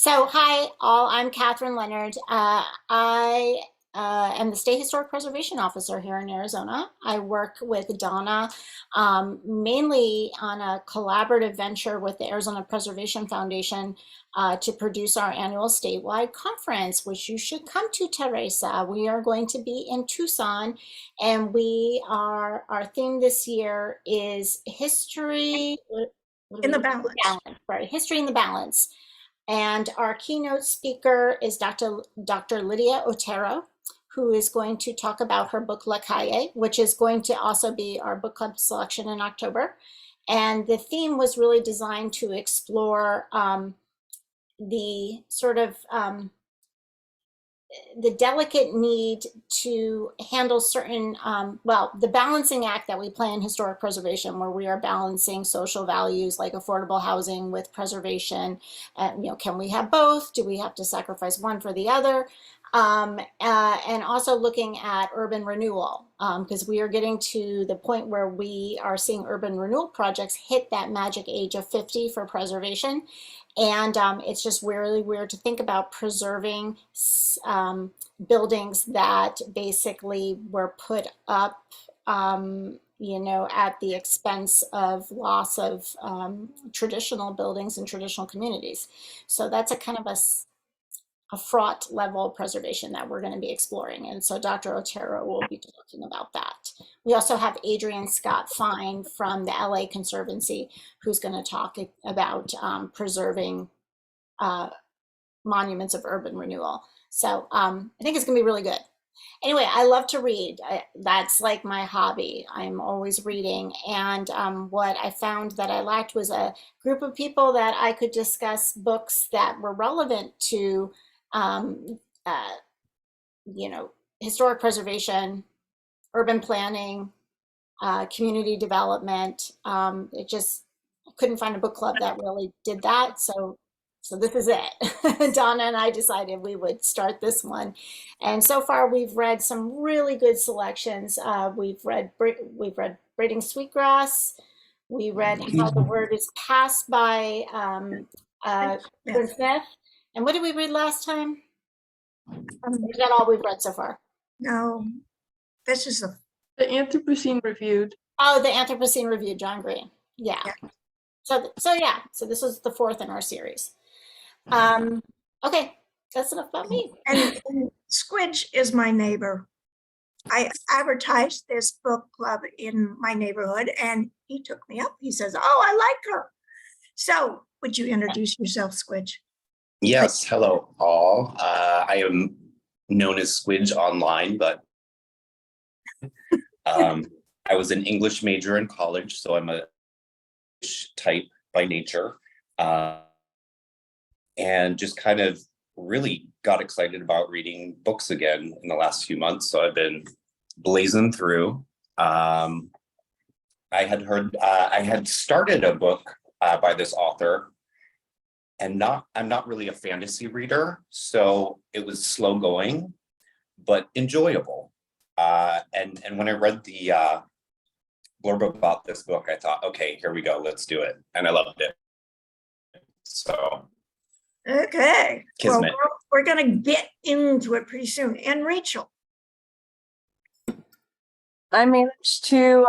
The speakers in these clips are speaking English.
So, hi, all. I'm Catherine Leonard. I am the State Historic Preservation Officer here in Arizona. I work with Donna mainly on a collaborative venture with the Arizona Preservation Foundation to produce our annual statewide conference, which you should come to, Teresa. We are going to be in Tucson, and our theme this year is history. What do In we the do? balance. Balance, right? History in the balance. And our keynote speaker is Dr. Lydia Otero, who is going to talk about her book La Calle, which is going to also be our book club selection in October. And the theme was really designed to explore the sort of the delicate need to handle certain, the balancing act that we play in historic preservation, where we are balancing social values like affordable housing with preservation. Can we have both? Do we have to sacrifice one for the other? And also looking at urban renewal, because we are getting to the point where we are seeing urban renewal projects hit that magic age of 50 for preservation. And it's just really weird to think about preserving buildings that basically were put up, at the expense of loss of traditional buildings and traditional communities. So that's a kind of a fraught level of preservation that we're going to be exploring. And so Dr. Otero will be talking about that. We also have Adrian Scott Fine from the LA Conservancy, who's going to talk about preserving monuments of urban renewal. So I think it's going to be really good. Anyway, I love to read. That's like my hobby. I'm always reading. And what I found that I lacked was a group of people that I could discuss books that were relevant to, um, uh, historic preservation, urban planning, community development. It just I couldn't find a book club that really did that. So this is it. Donna and I decided we would start this one, and so far we've read some really good selections. We've read Braiding Sweetgrass. We read How the Word is Passed by Glenn Yes. Smith. And what did we read last time? Um, Is that all we've read so far? no, this is The Anthropocene Reviewed. Oh, the Anthropocene Review, John Green. Yeah. yeah. So this was the fourth in our series. Um, okay, that's enough about me. And Squidge is my neighbor. I advertised this book club in my neighborhood and he took me up. He says, "Oh, I like her." So would you introduce yourself, Squidge? Yes, hello all. I am known as Squidge online, but I was an English major in college, so I'm a English type by nature, and just kind of really got excited about reading books again in the last few months. So I've been blazing through. I had started a book by this author, and I'm not really a fantasy reader, so it was slow going, but enjoyable. And when I read the blurb about this book, I thought, okay, here we go, let's do it, and I loved it. So, Okay. Well, kismet. we're going to get into it pretty soon. And Rachel. I managed to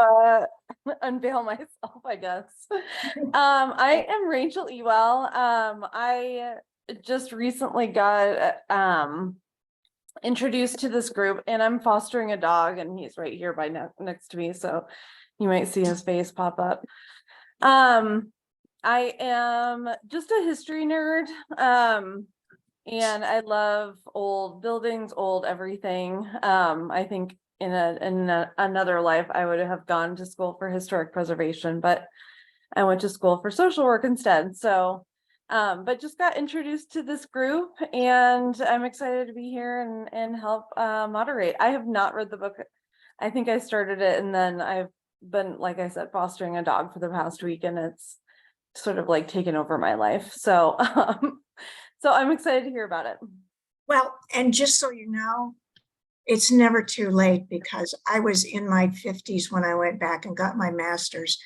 unveil myself, I guess. I am Rachel Ewell. I just recently got introduced to this group, and I'm fostering a dog, and he's right here next to me, so you might see his face pop up. I am just a history nerd, and I love old buildings, old everything. I think in another life I would have gone to school for historic preservation, but I went to school for social work instead. So but just got introduced to this group, and I'm excited to be here and help moderate. I have not read the book. I think I started it, and then I've been, like I said, fostering a dog for the past week, and it's sort of like taken over my life. So so I'm excited to hear about it. Well, and just so you know, it's never too late, because I was in my 50s when I went back and got my master's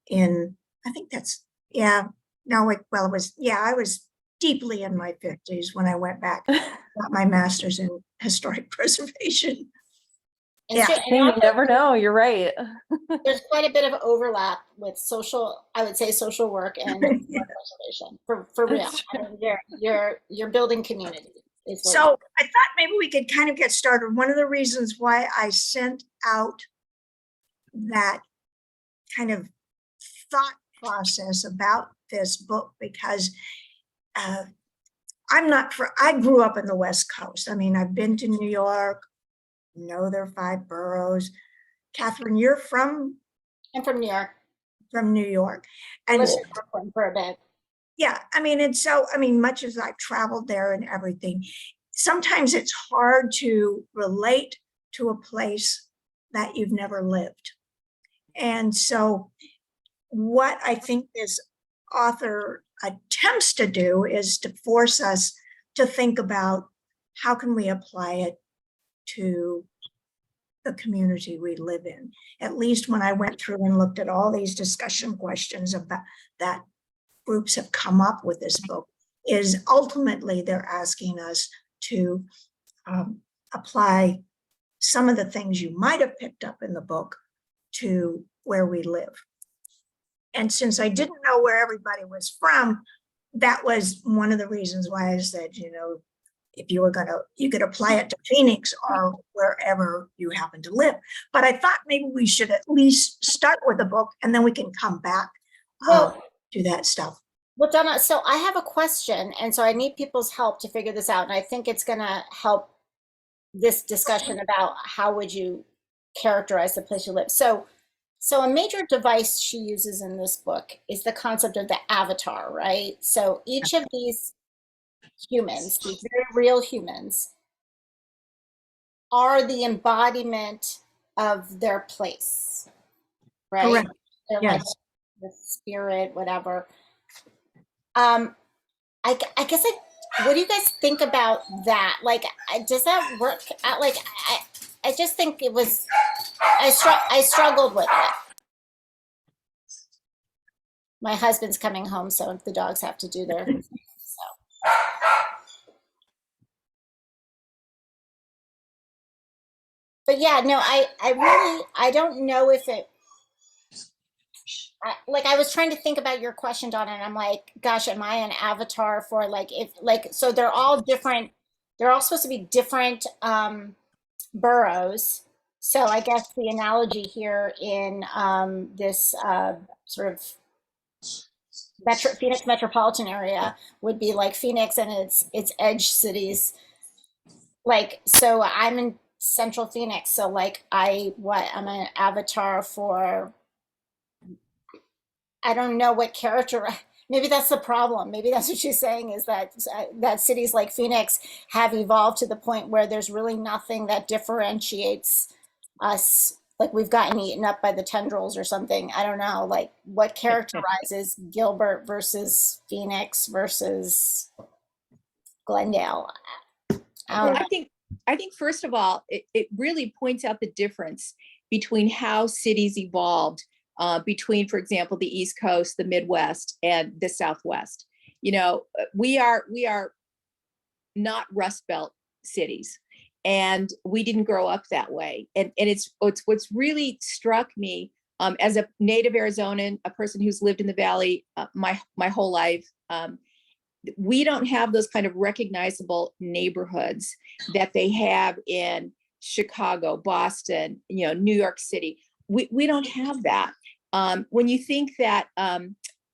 in, I think that's, yeah, no, it was, yeah, I was deeply in my 50s when I went back, got my master's in historic preservation. And Yeah. so, Hey, you never know. You're right. there's quite a bit of overlap with social, I would say social work and preservation for real. That's I mean, you're building community is what So I thought maybe we could kind of get started. One of the reasons why I sent out that kind of thought process about this book, because I grew up in the West Coast. I mean, I've been to New York, know their 5 boroughs. Catherine, you're I'm from New York. New York. I And lived in Brooklyn for a bit. yeah, I mean, and so, I mean, much as I've traveled there and everything, sometimes it's hard to relate to a place that you've never lived. And so what I think this author attempts to do is to force us to think about how can we apply it to the community we live in. At least when I went through and looked at all these discussion questions about that groups have come up with this book, is ultimately they're asking us to apply some of the things you might have picked up in the book to where we live. And since I didn't know where everybody was from, that was one of the reasons why I said, you know, if you were you could apply it to Phoenix or wherever you happen to live. But I thought maybe we should at least start with the book and then we can come back Well, to that stuff. well, Donna, so I have a question, and so I need people's help to figure this out, and I think it's gonna help this discussion about how would you characterize the place you live. So a major device she uses in this book is the concept of the avatar, right? So each of these humans, these very real humans, are the embodiment of their place, right? Correct. They're like Yes. the spirit, whatever. I guess what do you guys think about that? Like, does that work? I just think it was, I struggled with it. My husband's coming home, so the dogs have to do their, so. But yeah, no, I really, I don't know if it, like I was trying to think about your question, Donna, and I'm like, gosh, am I an avatar for like, if like, so they're all different, they're all supposed to be different boroughs. So I guess the analogy here in this sort of Phoenix metropolitan area would be like Phoenix and its edge cities. Like, so I'm in Central Phoenix, so like I'm an avatar for, I don't know what character. Maybe that's the problem. Maybe that's what she's saying, is that cities like Phoenix have evolved to the point where there's really nothing that differentiates us. Like we've gotten eaten up by the tendrils or something. I don't know. Like what characterizes Gilbert versus Phoenix versus Glendale? I Well, don't know. I think first of all, it really points out the difference between how cities evolved between, for example, the East Coast, the Midwest, and the Southwest. You know, we are not Rust Belt cities, and we didn't grow up that way. And it's what's really struck me as a native Arizonan, a person who's lived in the Valley my whole life. We don't have those kind of recognizable neighborhoods that they have in Chicago, Boston, you know, New York City. We don't have that. When you think that,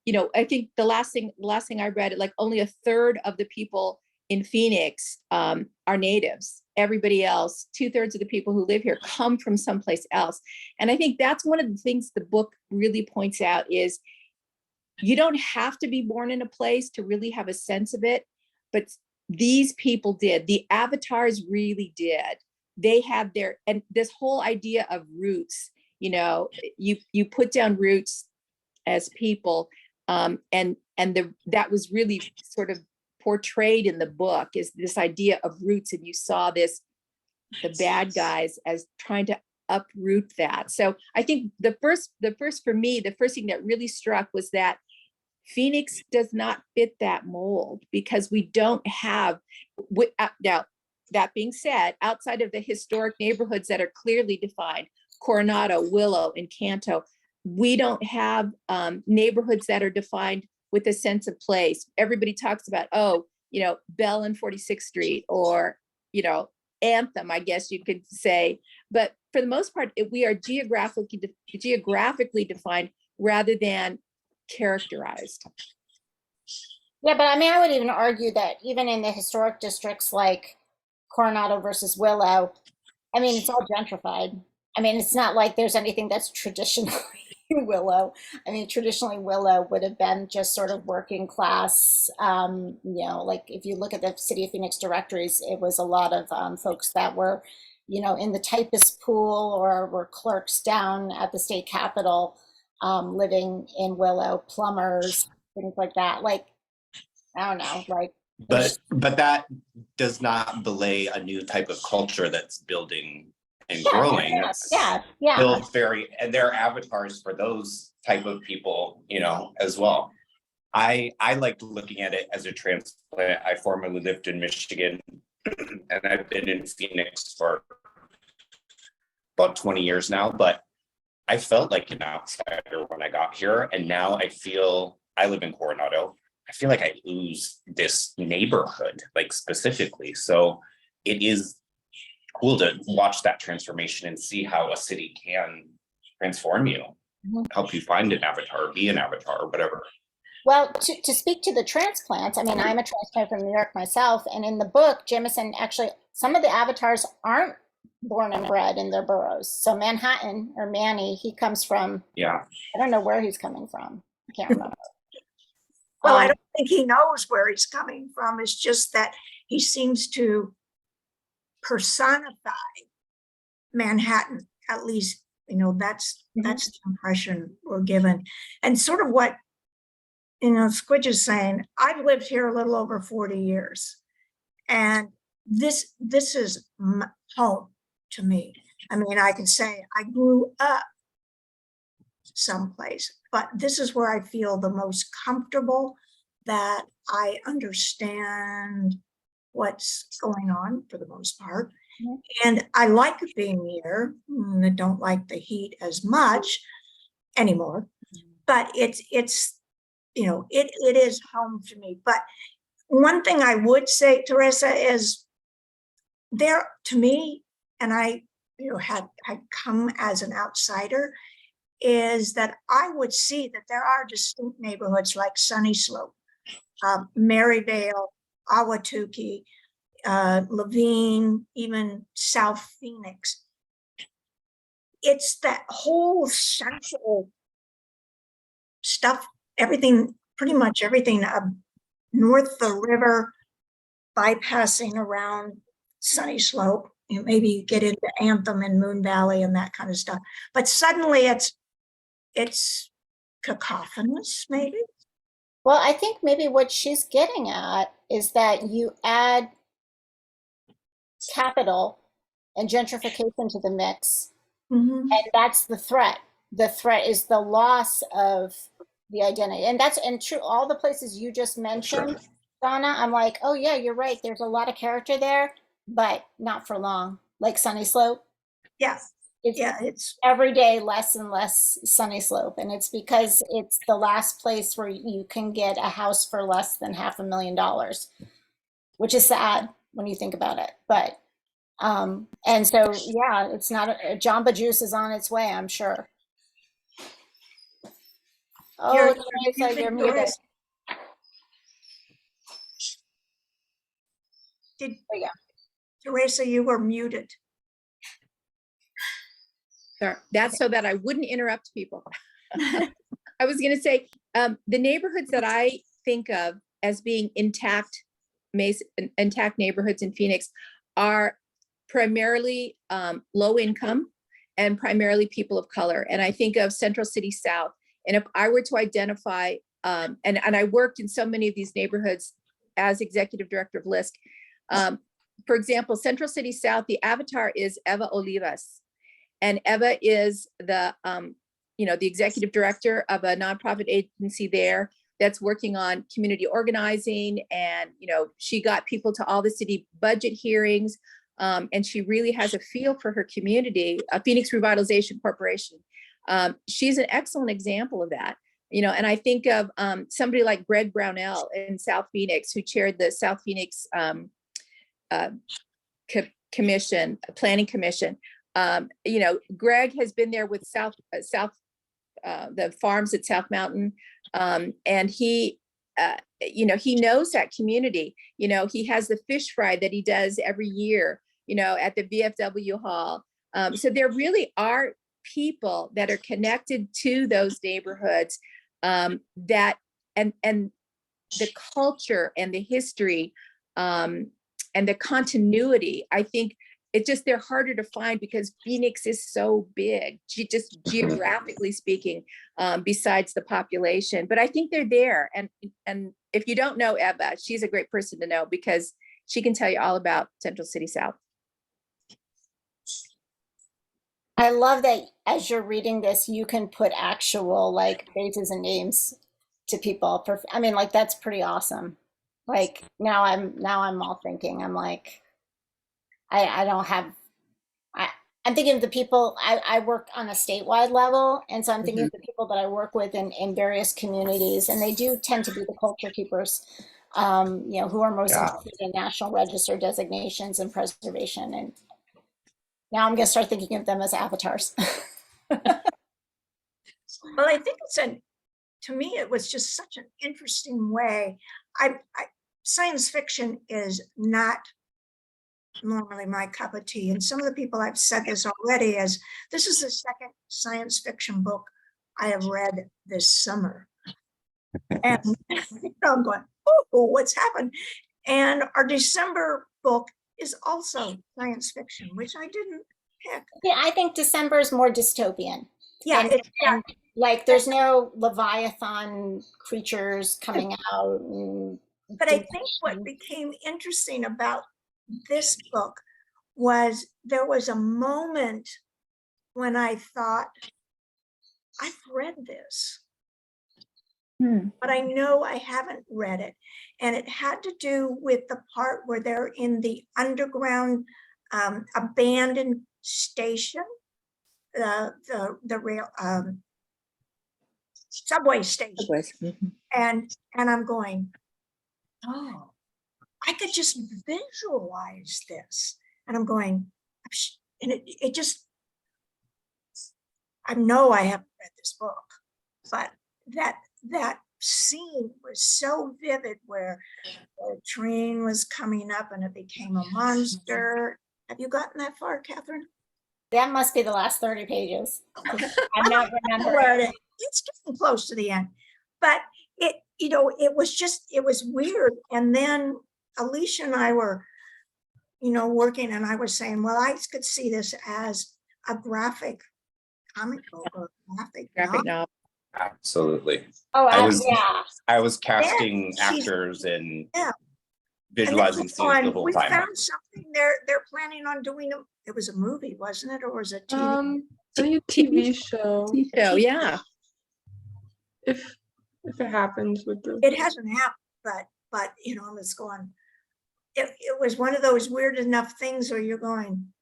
you know, I think the last thing I read, like only a third of the people in Phoenix are natives. Everybody else, 2/3 of the people who live here come from someplace else. And I think that's one of the things the book really points out is you don't have to be born in a place to really have a sense of it, but these people did. The avatars really did. They had and this whole idea of roots, you know, you put down roots as people, and that was really sort of portrayed in the book, is this idea of roots, and you saw the bad guys as trying to uproot that. So I think the first for me, the first thing that really struck was that Phoenix does not fit that mold because we don't have, now, that being said, outside of the historic neighborhoods that are clearly defined, Coronado, Willow, and Canto, we don't have neighborhoods that are defined with a sense of place. Everybody talks about, oh, you know, Bell and 46th Street, or, you know, Anthem, I guess you could say. But for the most part, we are geographically defined rather than characterized. Yeah, but I mean, I would even argue that even in the historic districts like Coronado versus Willow, I mean, it's all gentrified. I mean, it's not like there's anything that's traditionally Willow. I mean, traditionally Willow would have been just sort of working class. You know, like if you look at the City of Phoenix directories, it was a lot of folks that were, you know, in the typist pool or were clerks down at the state capitol, living in Willow, plumbers, things like that. Like, I don't know, like there's But that does not belay a new type of culture that's building and yeah, growing. yeah, It's yeah, yeah. built very, and there are avatars for those type of people, you know, as well. I liked looking at it as a transplant. I formerly lived in Michigan, and I've been in Phoenix for about 20 years now, but I felt like an outsider when I got here, and now I live in Coronado. I feel like I ooze this neighborhood, like specifically. So it is cool to watch that transformation and see how a city can transform you, Mhm. help you find an avatar, be an avatar, or whatever. Well, to speak to the transplants, I mean, I'm a transplant from New York myself, and in the book, Jemisin actually, some of the avatars aren't born and bred in their boroughs. So Manhattan or Manny, he comes from, Yeah. I don't know where he's coming from. I can't remember. Well, I Um, don't think he knows where he's coming from. It's just that he seems to personify Manhattan. At least, you know, that's the impression we're given. And sort of what, you know, Squidge is saying, I've lived here a little over 40 years. And this is home to me. I mean, I can say I grew up someplace, but this is where I feel the most comfortable, that I understand what's going on for the most part. Mhm. And I like being here. I don't like the heat as much anymore, but it's you know, it is home to me. But one thing I would say, Teresa, is there to me, and I, you know, had come as an outsider, is that I would see that there are distinct neighborhoods like Sunny Slope, Maryvale, Awatuki, Levine, even South Phoenix. It's that whole central stuff, everything, pretty much everything north the river, bypassing around Sunny Slope. You know, maybe you get into Anthem and Moon Valley and that kind of stuff. But suddenly it's cacophonous, maybe. well, I think maybe what she's getting at is that you add capital and gentrification to the mix, Mhm. and that's the threat. The threat is the loss of the identity, and that's and true. All the places you just mentioned, Donna, I'm like, oh yeah, you're right. There's a lot of character there, but not for long. Like Sunny Slope, Yeah, it's yeah, it's every day less and less Sunny Slope, and it's because it's the last place where you can get a house for less than $500,000, which is sad when you think about it. But and so yeah, it's not Jamba Juice is on its way, I'm sure. you're Oh, Teresa, you're muted. Teresa. Did There you Teresa, you were muted. Sorry, that's so that I wouldn't interrupt people. I was going to say, the neighborhoods that I think of as being intact neighborhoods in Phoenix are primarily low income and primarily people of color. And I think of Central City South. And if I were to identify, and I worked in so many of these neighborhoods as executive director of LISC. For example, Central City South, the avatar is Eva Olivas. And Eva is the, you know, the executive director of a nonprofit agency there. that's working on community organizing. And, she got people to all the city budget hearings. And she really has a feel for her community, Phoenix Revitalization Corporation. She's an excellent example of that. And I think of somebody like Greg Brownell in South Phoenix, who chaired the South Phoenix Commission, Planning Commission. Greg has been there with the farms at South Mountain. And he knows that community. He has the fish fry that he does every year, at the VFW hall. So there really are people that are connected to those neighborhoods, that and the culture and the history, and the continuity. I think they're harder to find because Phoenix is so big, just geographically speaking, besides the population. But I think they're there. And if you don't know Eva, she's a great person to know because she can tell you all about Central City South. I love that as you're reading this, you can put actual like faces and names to people. I mean, like that's pretty awesome. Like now I'm all thinking, I'm like, I don't have, I'm thinking of the people, I work on a statewide level. And so I'm thinking of the people that I work with in various communities, and they do tend to be the culture keepers, who are most Yeah. interested in National Register designations and preservation. And now I'm going to start thinking of them as avatars. Well, I think to me, it was just such an interesting way. Science fiction is not normally my cup of tea. And some of the people I've said this already, as this is the second science fiction book I have read this summer. And I'm going, oh, what's happened? And our December book is also science fiction, which I didn't pick. Yeah, I think December is more dystopian. Yeah, And like there's no Leviathan creatures coming out. but I think what became interesting about this book was there was a moment when I thought, I've read this, but I know I haven't read it. And it had to do with the part where they're in the underground abandoned station, the rail subway station. And I'm going, oh, I could just visualize this. And I'm going, and it just, I know I haven't read this book, but that scene was so vivid where the train was coming up and it became a monster. Have you gotten that far, Catherine? That must be the last 30 pages. I'm not remembering. It's getting close to the end, but it was weird. And then Alicia and I were, working, and I was saying, well, I could see this as a graphic comic book or graphic novel. Absolutely. Oh, I was casting Yeah, actors and Yeah. visualizing scenes the whole We time. found something they're planning on doing. It was a movie, wasn't it? Or was it TV? I think a TV show. So yeah. If it happens with the It hasn't happened, but I was going, it was one of those weird enough things where you're going,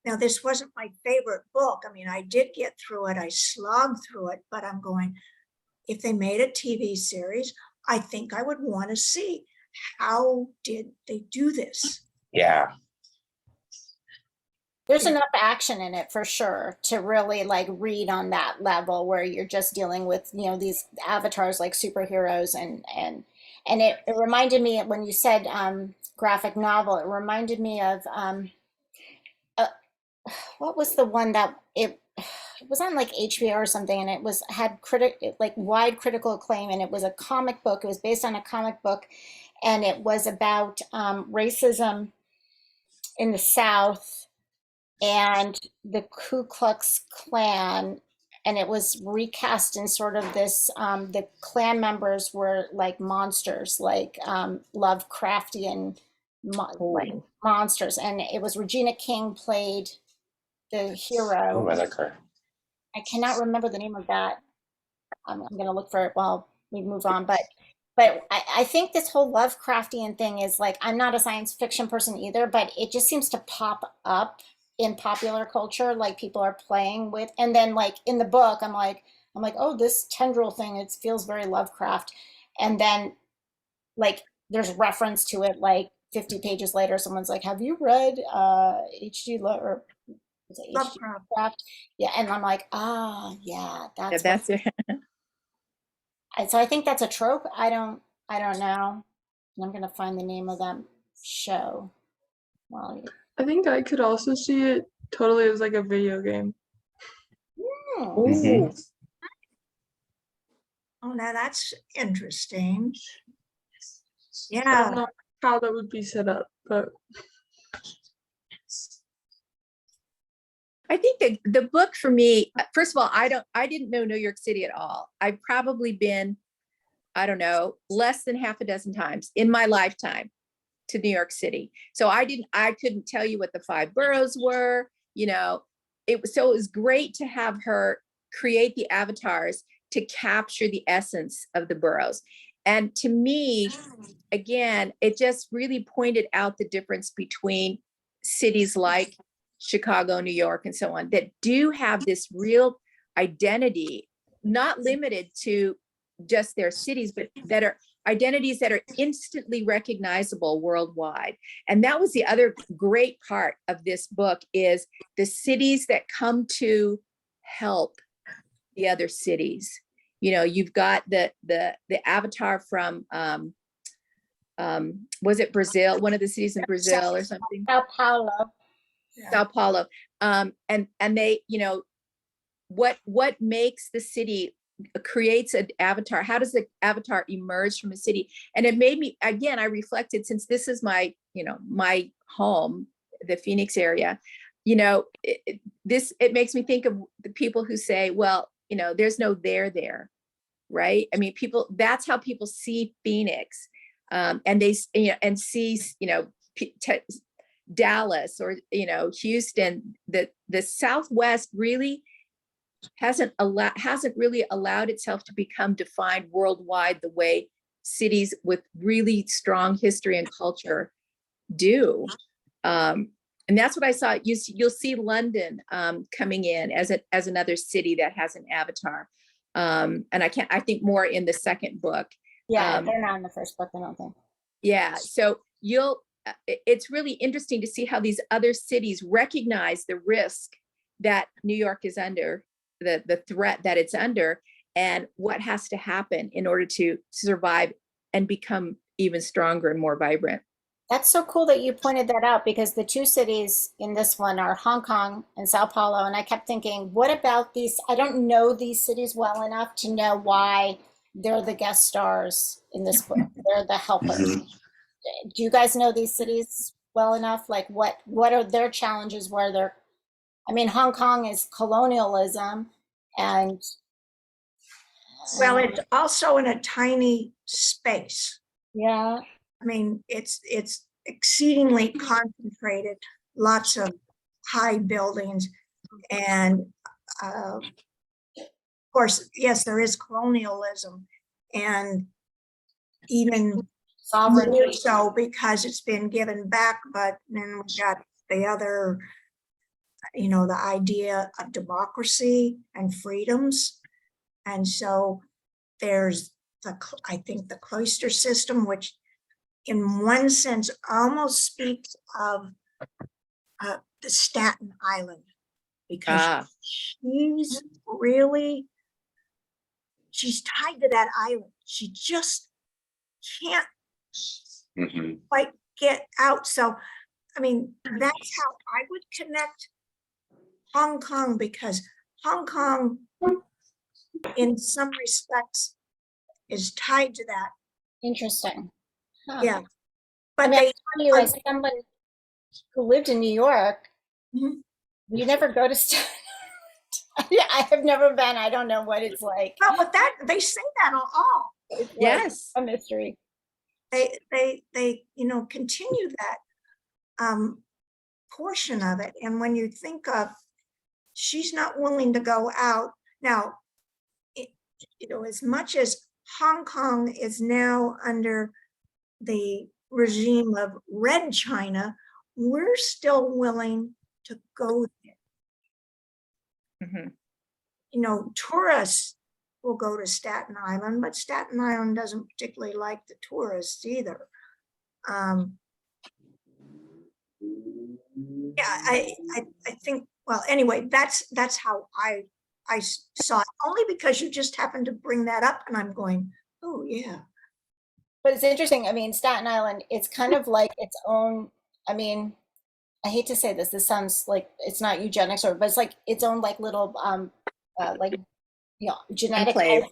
now this wasn't my favorite book. I mean, I did get through it. I slogged through it, but I'm going, if they made a TV series, I think I would want to see how did they do this? Yeah. There's enough action in it for sure to really like read on that level where you're just dealing with, these avatars like superheroes and it reminded me when you said graphic novel, it reminded me of what was the one that it was on like HBO or something, and it had wide critical acclaim, and it was a comic book. It was based on a comic book, and it was about racism in the South and the Ku Klux Klan, and it was recast in sort of this, the Klan members were like monsters, like Lovecraftian like monsters, and it was Regina King played the hero. Oh, I like her. I cannot remember the name of that. I'm going to look for it while we move on. But I think this whole Lovecraftian thing is like, I'm not a science fiction person either, but it just seems to pop up in popular culture, like people are playing with, and then like in the book, I'm like, oh, this tendril thing, it feels very Lovecraft. And then like there's reference to it like 50 pages later, someone's like, have you read H.G. or was it H.G. Lovecraft. Lovecraft? Yeah, and I'm like, ah, yeah, Yeah, that's what. that's it. So I think that's a trope. I don't know. And I'm gonna find the name of that show. Well, I think I could also see it totally as like a video game. Ooh. Oh, now that's interesting. I don't Yeah, know how that would be set up, but I think that the book for me, first of all, I didn't know New York City at all. I've probably been, I don't know, less than half a dozen times in my lifetime to New York City. So I couldn't tell you what the 5 boroughs were, you know. It was great to have her create the avatars to capture the essence of the boroughs. And to me, again, it just really pointed out the difference between cities like Chicago, New York, and so on, that do have this real identity, not limited to just their cities, but that are identities that are instantly recognizable worldwide. And that was the other great part of this book, is the cities that come to help the other cities. You know, you've got the avatar from was it Brazil, one of the cities in Brazil or something? Sao Paulo. Sao Paulo. And they, you know, what makes the city, creates an avatar? How does the avatar emerge from a city? And it made me, again, I reflected, since this is my, you know, my home, the Phoenix area, you know, it makes me think of the people who say, well, you know, there's no there, right? I mean, that's how people see Phoenix. And they, you know, and see, you know, Dallas or, you know, Houston, the Southwest really hasn't really allowed itself to become defined worldwide the way cities with really strong history and culture do. And that's what I saw. You'll see London coming in as another city that has an avatar. And I think more in the second book. Yeah, they're not in the first book, I don't think. Yeah, so it's really interesting to see how these other cities recognize the risk that New York is under, the threat that it's under, and what has to happen in order to survive and become even stronger and more vibrant. That's so cool that you pointed that out, because the two cities in this one are Hong Kong and Sao Paulo. And I kept thinking, what about these? I don't know these cities well enough to know why they're the guest stars in this book. They're the helpers. Do you guys know these cities well enough? Like what are their challenges where they're, I mean, Hong Kong is colonialism and well, it's also in a tiny space. yeah. I mean, it's exceedingly concentrated, lots of high buildings, and of course, yes, there is colonialism, and even more Sovereignty. so because it's been given back. But then we've got the other, you know, the idea of democracy and freedoms, and so there's I think the cloister system, which in one sense almost speaks of the Staten Island, because she's tied to that island. She just can't quite get out. So, I mean, that's how I would connect Hong Kong, because Hong Kong, in some respects, is tied to that. Interesting. Huh. Yeah. I But mean, they, I'll tell you, as someone who lived in New York, Mhm. you never go to yeah, I have never been. I don't know what it's like. well, but that they say that all. It's like Yes. a mystery. They you know, continue that portion of it. And when you think of, she's not willing to go out now, you know, as much as Hong Kong is now under the regime of Red China, we're still willing to go there. Mhm. You know, tourists will go to Staten Island, but Staten Island doesn't particularly like the tourists either. Yeah, I think, well, anyway, that's how I saw it, only because you just happened to bring that up and I'm going, oh, yeah. But it's interesting. I mean, Staten Island, it's kind of like its own, I mean, I hate to say this, this sounds like it's not eugenics or, but it's like its own like little like genetic Enclave.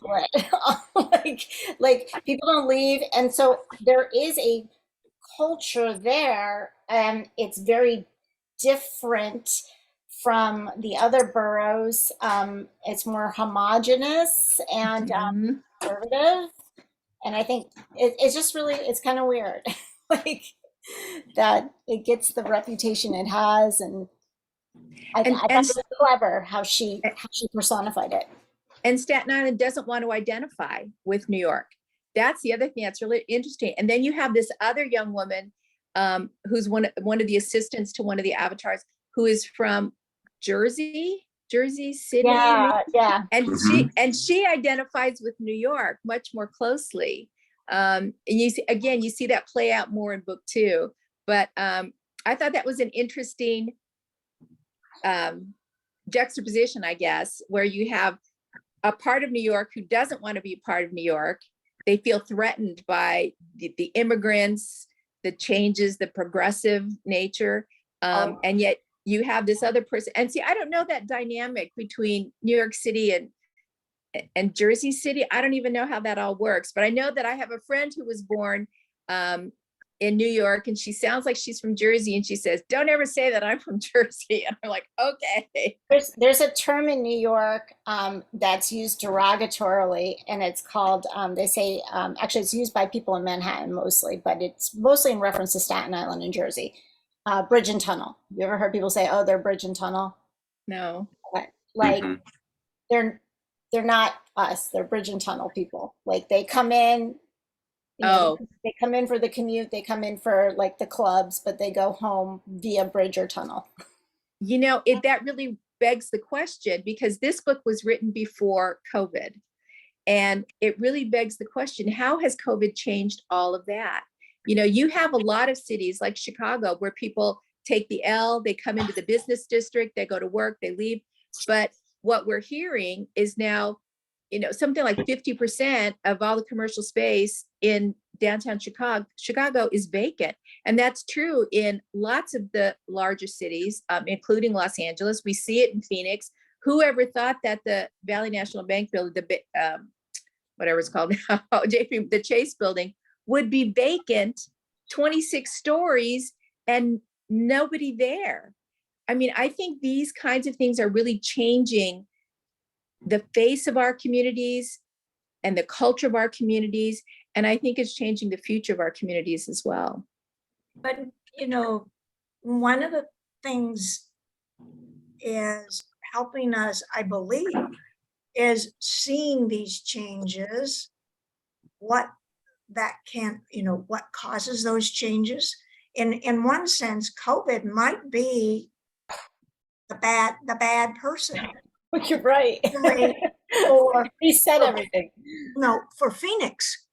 isolate. like people don't leave. And so there is a culture there, and it's very different from the other boroughs. It's more homogenous and Mhm. conservative. And I think it's just really, it's kind of weird, like that it gets the reputation it has. And And I thought it was clever how she personified it. and Staten Island doesn't want to identify with New York. That's the other thing that's really interesting. And then you have this other young woman who's one of the assistants to one of the avatars, who is from Jersey City, Yeah, yeah. and she identifies with New York much more closely. And you see that play out more in book 2. But I thought that was an interesting juxtaposition, I guess, where you have a part of New York who doesn't want to be a part of New York. They feel threatened by the immigrants, the changes, the progressive nature. And yet you have this other person. And see, I don't know that dynamic between New York City and Jersey City. I don't even know how that all works, but I know that I have a friend who was born in New York, and she sounds like she's from Jersey, and she says, "Don't ever say that I'm from Jersey." And I'm like, okay. There's a term in New York that's used derogatorily, and it's called, they say, actually it's used by people in Manhattan mostly, but it's mostly in reference to Staten Island and Jersey. Bridge and tunnel. You ever heard people say, oh, they're bridge and tunnel? No. Like Mhm. they're not us, they're bridge and tunnel people. Like they come in, they come in for the commute, they come in for like the clubs, but they go home via bridge or tunnel. That really begs the question, because this book was written before COVID. And it really begs the question, how has COVID changed all of that? You have a lot of cities like Chicago where people take the L, they come into the business district, they go to work, they leave. But what we're hearing is now, something like 50% of all the commercial space in downtown Chicago is vacant. And that's true in lots of the larger cities, including Los Angeles. We see it in Phoenix. Whoever thought that the Valley National Bank building, whatever it's called now, the Chase building, would be vacant, 26 stories, and nobody there. I mean, I think these kinds of things are really changing the face of our communities and the culture of our communities. And I think it's changing the future of our communities as well. But, one of the things is helping us, I believe, is seeing these changes, what causes those changes. In one sense, COVID might be the bad person. You're right. Or He said everything. no, for Phoenix,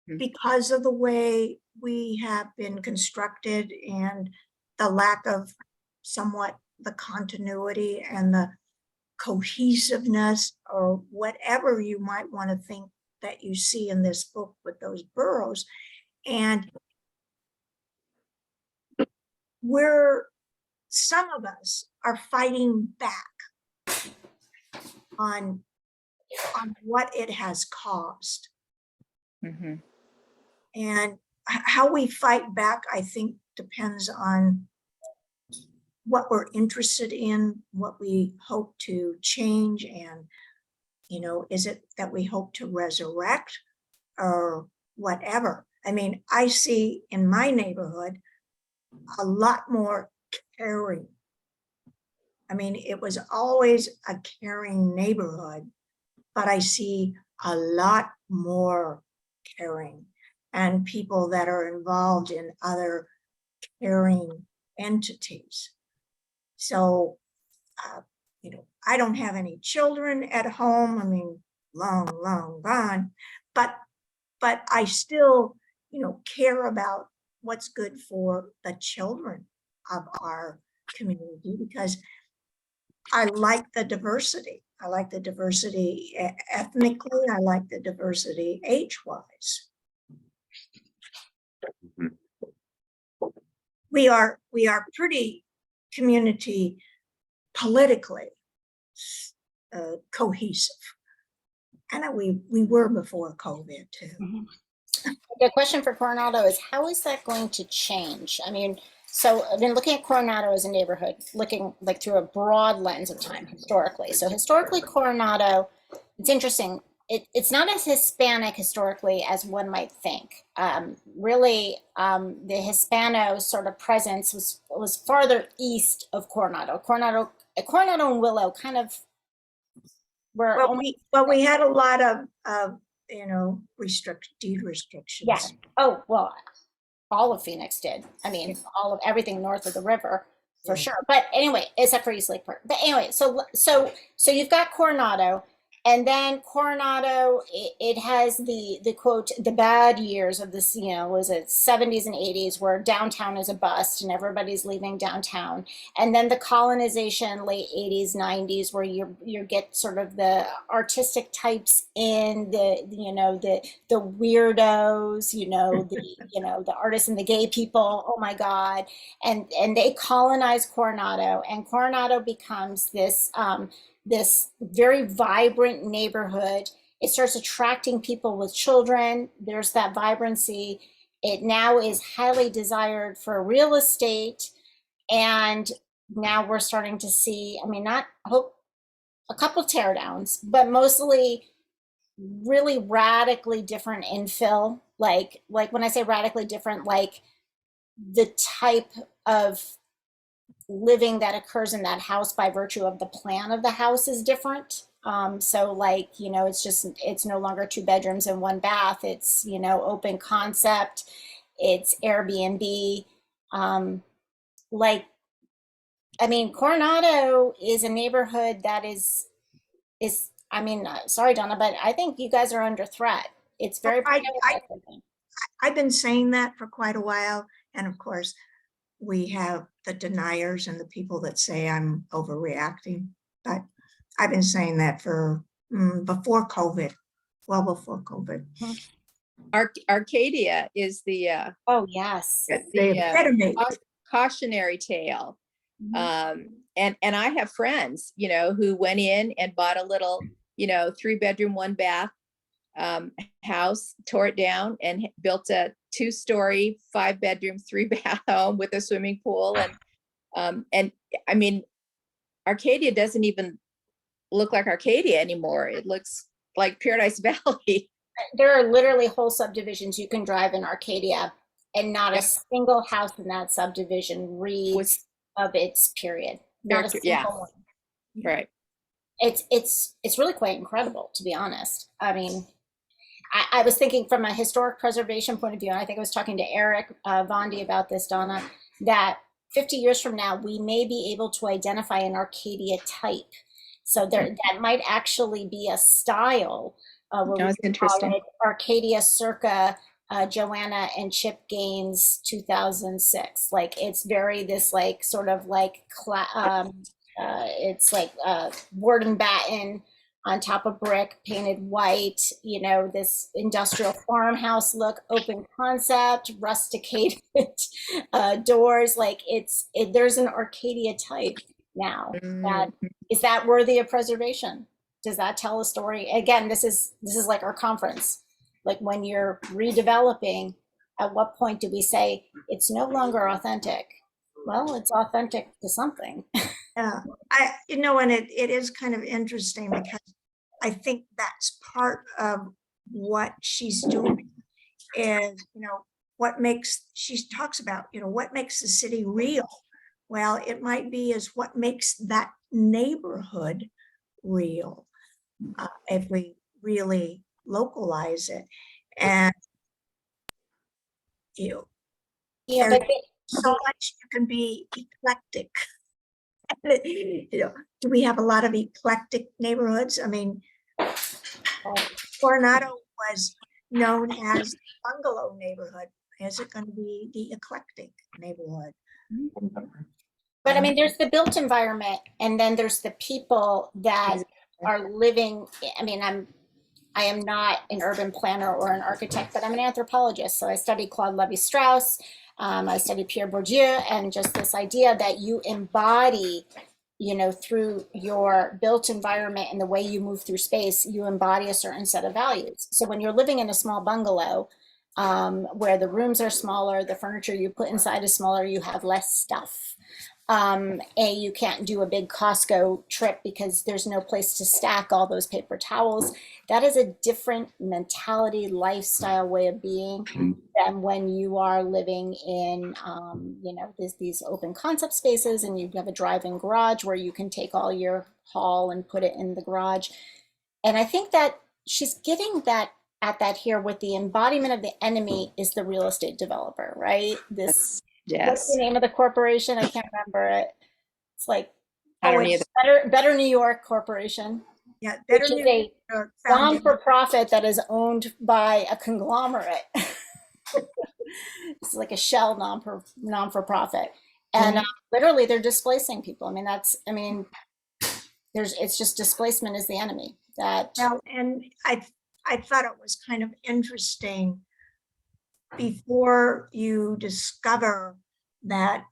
Mhm. because of the way we have been constructed and the lack of somewhat the continuity and the cohesiveness, or whatever you might want to think that you see in this book with those boroughs. And some of us are fighting back on what it has caused. Mhm. And how we fight back, I think, depends on what we're interested in, what we hope to change, and, is it that we hope to resurrect or whatever. I mean, I see in my neighborhood a lot more caring. I mean, it was always a caring neighborhood, but I see a lot more caring, and people that are involved in other caring entities. So, I don't have any children at home. I mean, long gone, but I still, care about what's good for the children of our community, because I like the diversity. I like the diversity ethnically. I like the diversity age-wise. Mhm. We are pretty community politically cohesive, and we were before COVID too. Mhm. The question for Coronado is, how is that going to change? I mean, so I've been looking at Coronado as a neighborhood, looking like through a broad lens of time historically. So historically, Coronado, it's interesting. It's not as Hispanic historically as one might think. Really, the Hispano sort of presence was farther east of Coronado. Coronado and Willow kind of were Well, almost, we had a lot of deed restrictions. yeah. Oh, well, all of Phoenix did. I mean, all of everything north of the river for Yeah. sure. But anyway, except for East Lake Park. But anyway, so you've got Coronado, and then Coronado, it has the quote, the bad years of this, was it 70s and 80s, where downtown is a bust and everybody's leaving downtown. And then the colonization, late 80s, 90s, where you get sort of the artistic types in the weirdos, the artists and the gay people. Oh my God. And they colonize Coronado, and Coronado becomes this very vibrant neighborhood. It starts attracting people with children. There's that vibrancy. It now is highly desired for real estate. And now we're starting to see, I mean, not hope a couple tear downs, but mostly really radically different infill. Like when I say radically different, like the type of living that occurs in that house by virtue of the plan of the house is different. So like, it's no longer 2 bedrooms and 1 bath. It's, open concept. It's Airbnb. Like, I mean, Coronado is a neighborhood that I mean, sorry, Donna, but I think you guys are under threat. It's very I've been saying that for quite a while. And of course, we have the deniers and the people that say I'm overreacting. But I've been saying that for before COVID, well before COVID. Arcadia is the Oh, yes. The epitome. cautionary tale. Mhm. And I have friends, who went in and bought a little, 3-bedroom, 1 bath house, tore it down, and built a 2-story, 5-bedroom, 3-bath home with a swimming pool. And I mean, Arcadia doesn't even look like Arcadia anymore. It looks like Paradise Valley. There are literally whole subdivisions you can drive in Arcadia, and not a Yep. single house in that subdivision reads of its period. Not a Yeah. single one. Right. It's really quite incredible, to be honest. I mean, I was thinking from a historic preservation point of view, and I think I was talking to Eric Vondi about this, Donna, that 50 years from now, we may be able to identify an Arcadia type. So that might actually be a style where That's we could call interesting. it Arcadia circa Joanna and Chip Gaines 2006. Like it's very this like sort of like it's like board and batten on top of brick, painted white, this industrial farmhouse look, open concept, rusticated doors. Like there's an Arcadia type now. That is that worthy of preservation? Does that tell a story? Again, this is like our conference. Like when you're redeveloping, at what point do we say it's no longer authentic? Well, it's authentic to something. Yeah, and it is kind of interesting because I think that's part of what she's doing is, she talks about, what makes the city real? Well, it might be is what makes that neighborhood real. If we really localize it. And you, Yeah, there's but so much you can be eclectic. You know, do we have a lot of eclectic neighborhoods? I mean, Coronado was known as bungalow neighborhood. Is it going to be the eclectic neighborhood? but I mean, there's the built environment, and then there's the people that are living. I mean, I am not an urban planner or an architect, but I'm an anthropologist. So I study Claude Lévi-Strauss, I study Pierre Bourdieu, and just this idea that you embody, you know, through your built environment and the way you move through space, you embody a certain set of values. So when you're living in a small bungalow, where the rooms are smaller, the furniture you put inside is smaller, you have less stuff. You can't do a big Costco trip because there's no place to stack all those paper towels. That is a different mentality, lifestyle, way of being than when you are living in, you know, these open concept spaces, and you have a drive-in garage where you can take all your haul and put it in the garage. And I think that she's getting that at that here with the embodiment of the enemy is the real estate developer, right? This, what's the Yes. name of the corporation? I can't remember it. It's like I don't it's either. Better New York Corporation, Yeah, which Better is New a York founded. non-for-profit that is owned by a conglomerate. It's like a shell non-for-profit, and literally they're displacing people. I mean, I mean, it's just displacement is the enemy. That Well, and I thought it was kind of interesting before you discover that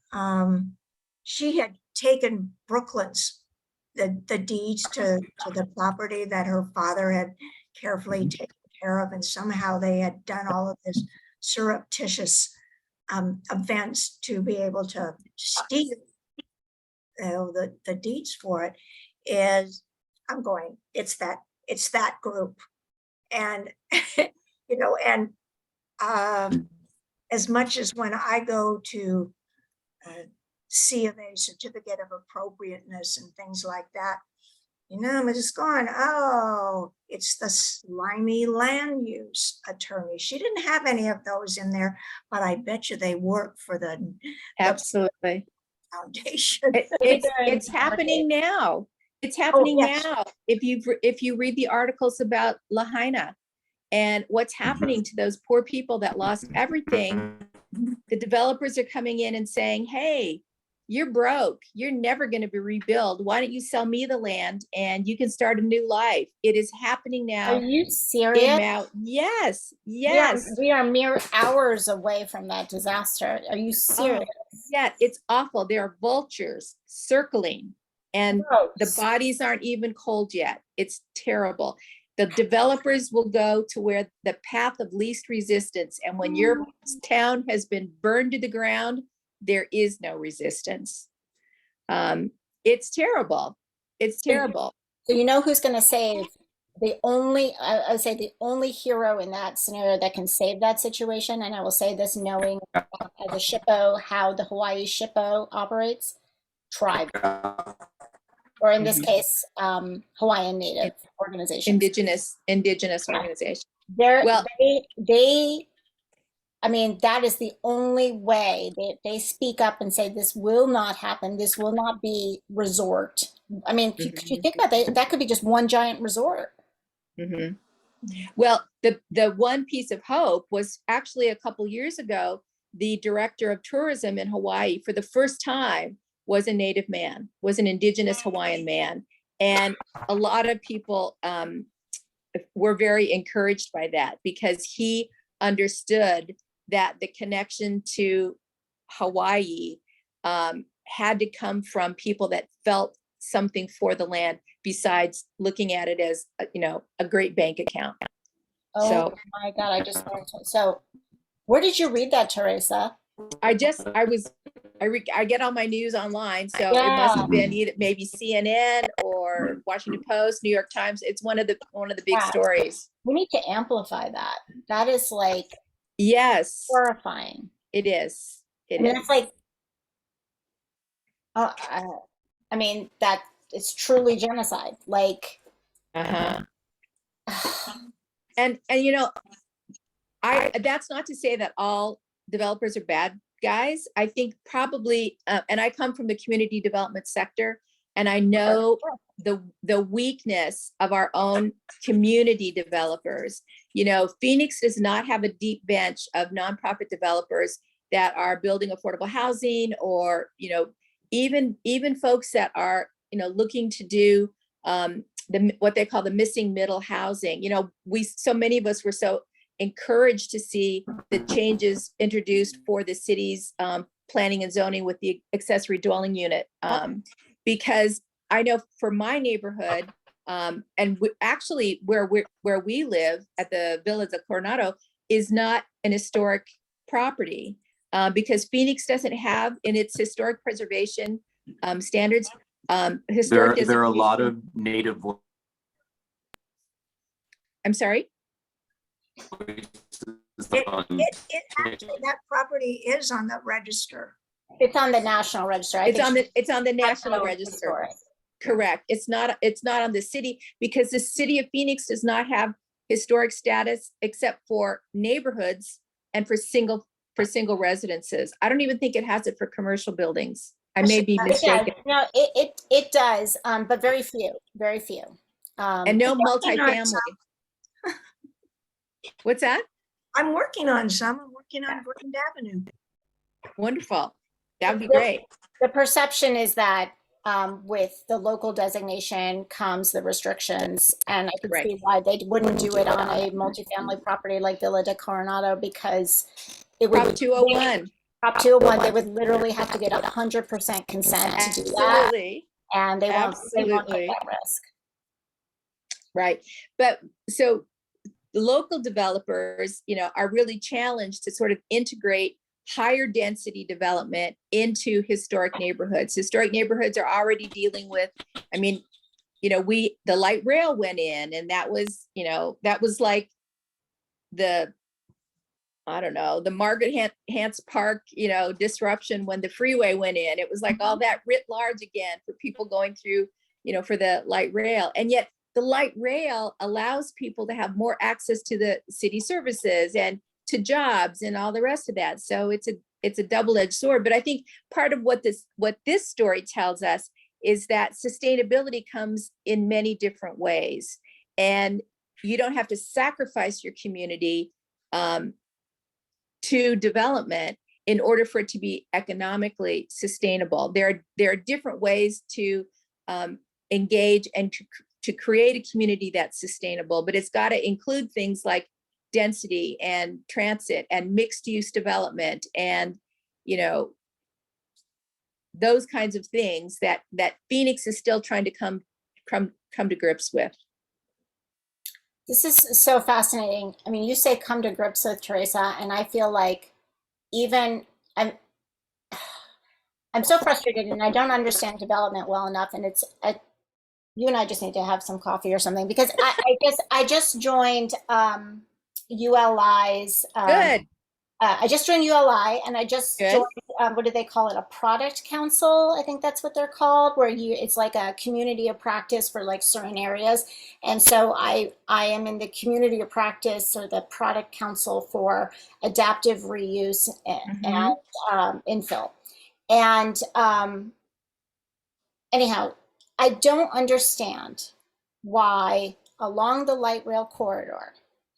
she had taken Brooklyn's the deeds to the property that her father had carefully taken care of, and somehow they had done all of this surreptitious events to be able to steal, you know, the deeds for it. Is I'm going, it's that group. And you know, and as much as when I go to C of A certificate of appropriateness and things like that, you know, I'm just going, oh, it's the slimy land use attorney. She didn't have any of those in there, but I bet you they work for the Absolutely. foundation. It's happening now. It's oh happening yes, now. If you read the articles about Lahaina and what's happening to those poor people that lost everything, the developers are coming in and saying, hey, you're broke. You're never going to be rebuilt. Why don't you sell me the land and you can start a new life? It is happening are now you in serious? Mount. Yes, We are yes. we are mere hours away from that disaster. Are you Oh, serious? yeah, it's awful. There are vultures circling and the Gross. bodies aren't even cold yet. It's terrible. The developers will go to where the path of least resistance. And when your town has been burned to the ground, there is no resistance. It's terrible. It's terrible. So you know who's going to save the only, I would say the only hero in that scenario that can save that situation, and I will say this knowing as a SHPO how the Hawaii SHPO operates, tribe, or in this case, Hawaiian Native organizations. Indigenous organization. They're, Well, they, I mean, that is the only way they speak up and say, this will not happen. This will not be resort. I mean, if you think about that, that could be just one giant resort. mhm. Well, the one piece of hope was actually a couple years ago, the director of tourism in Hawaii for the first time was a native man, was an indigenous Hawaiian man. And a lot of people were very encouraged by that because he understood that the connection to Hawaii had to come from people that felt something for the land besides looking at it as, you know, a great bank account. Oh So my God, I just learned. So where did you read that, Teresa? I get all my news online, so it must Yeah, have been either maybe CNN or Washington Post, New York Times. It's one of the big yeah. stories. We need to amplify that. That is like Yes, horrifying. it is. I It mean, is. it's like, uh, I mean, that it's truly genocide. Like, Uh-huh. And that's not to say that all developers are bad guys. I think probably, and I come from the community development sector, and I know the weakness of our own community developers. Phoenix does not have a deep bench of nonprofit developers that are building affordable housing, or even folks that are looking to do what they call the missing middle housing. So many of us were so encouraged to see the changes introduced for the city's planning and zoning with the accessory dwelling unit, because I know for my neighborhood, and actually where we live at the Villas of Coronado is not an historic property, because Phoenix doesn't have in its historic preservation standards. There are a lot of native I'm sorry. It actually, that property is on the register. It's on the National Register. It's on the National Register. Historic. Correct. It's not on the city, because the city of Phoenix does not have historic status except for neighborhoods and for single residences. I don't even think it has it for commercial buildings. I may be mistaken. No, it does, but very few. And no multifamily. What's that? I'm working on some. I'm working on Grand Avenue. Wonderful. That would be great. The perception is that with the local designation comes the restrictions, and I could Right. see why they wouldn't do it on a multifamily property like Villa de Coronado, because it would Prop 201. Prop 201, they would literally have to get 100% consent to do that, Absolutely. and they won't take Absolutely. that risk. Right. But so the local developers, are really challenged to sort of integrate higher density development into historic neighborhoods. Historic neighborhoods are already dealing with, the light rail went in, and that was like the Margaret Hance Park, disruption when the freeway went in. It was like all that writ large again for people going through, for the light rail. And yet the light rail allows people to have more access to the city services and to jobs and all the rest of that. So it's a double-edged sword. But I think part of what this story tells us is that sustainability comes in many different ways, and you don't have to sacrifice your community to development in order for it to be economically sustainable. There are different ways to engage and to create a community that's sustainable, but it's got to include things like density and transit and mixed use development and those kinds of things that Phoenix is still trying to come to grips with. This is so fascinating. I mean, you say come to grips with, Teresa, and I feel like even I'm so frustrated, and I don't understand development well enough. And you and I just need to have some coffee or something, because I just joined ULI's. Good. I just joined ULI, and I just Good. joined, what do they call it? A product council, I think that's what they're called, where it's like a community of practice for like certain areas. And so I am in the community of practice, or the product council for adaptive reuse and infill. And anyhow, I don't understand why along the light rail corridor,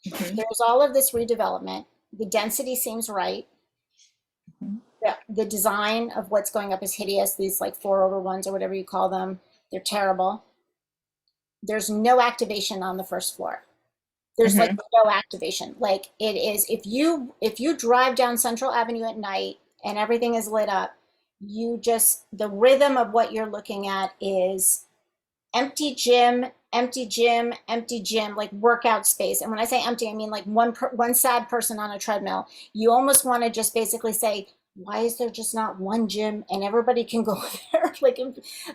there's all of this redevelopment. The density seems right. The design of what's going up is hideous. These like 4/1s or whatever you call them, they're terrible. There's no activation on the first floor. There's like no activation. Like it is, if you drive down Central Avenue at night and everything is lit up, the rhythm of what you're looking at is empty gym, like workout space. And when I say empty, I mean like one sad person on a treadmill. You almost want to just basically say, why is there just not one gym and everybody can go there?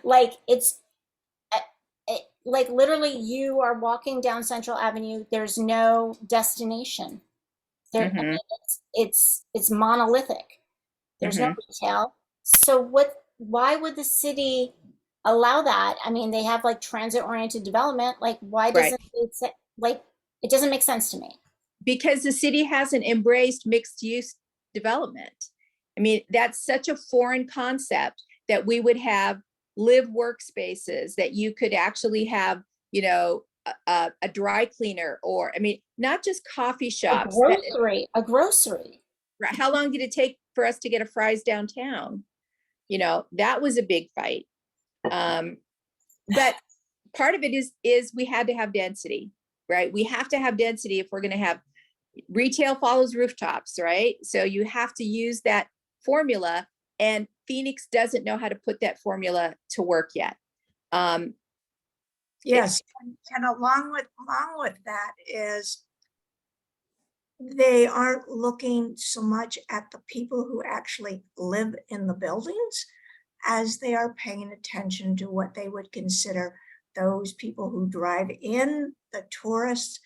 like it's like literally you are walking down Central Avenue. There's no destination. There, I mean, it's monolithic. There's no retail. So why would the city allow that? I mean, they have like transit oriented development. Like, why doesn't it say, like, It doesn't make sense to me. Because the city hasn't embraced mixed use development. I mean, that's such a foreign concept that we would have live workspaces, that you could actually have, you know, a dry cleaner, or, I mean, not just coffee A shops. grocery, a grocery. How long did it take for us to get a Fry's downtown? You know, that was a big fight. But part of it is we had to have density, right? We have to have density if we're going to have retail follows rooftops, right? So you have to use that formula, and Phoenix doesn't know how to put that formula to work yet. Yes, and along with that is they aren't looking so much at the people who actually live in the buildings as they are paying attention to what they would consider those people who drive in, the tourists.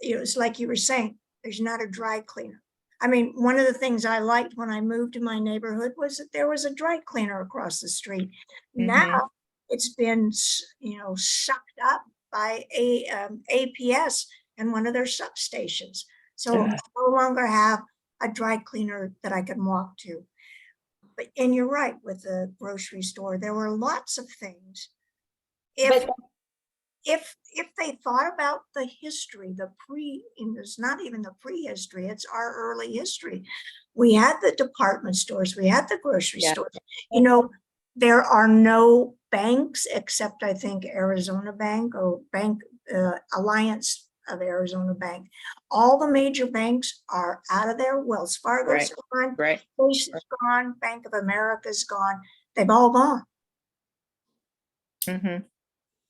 You know, it's like you were saying, there's not a dry cleaner. I mean, one of the things I liked when I moved to my neighborhood was that there was a dry cleaner across the street. Now it's been, you know, sucked up by APS and one of their substations. So I no longer have a dry cleaner that I can walk to. But, and you're right, with the grocery store, there were lots of things. If they thought about the history, and it's not even the prehistory, it's our early history. We had the department stores, we had the grocery stores. You know, there are no banks except I think Arizona Bank or Bank Alliance of Arizona Bank. All the major banks are out of there. Wells Fargo's gone, Chase is gone, Bank of America's gone. They've all gone.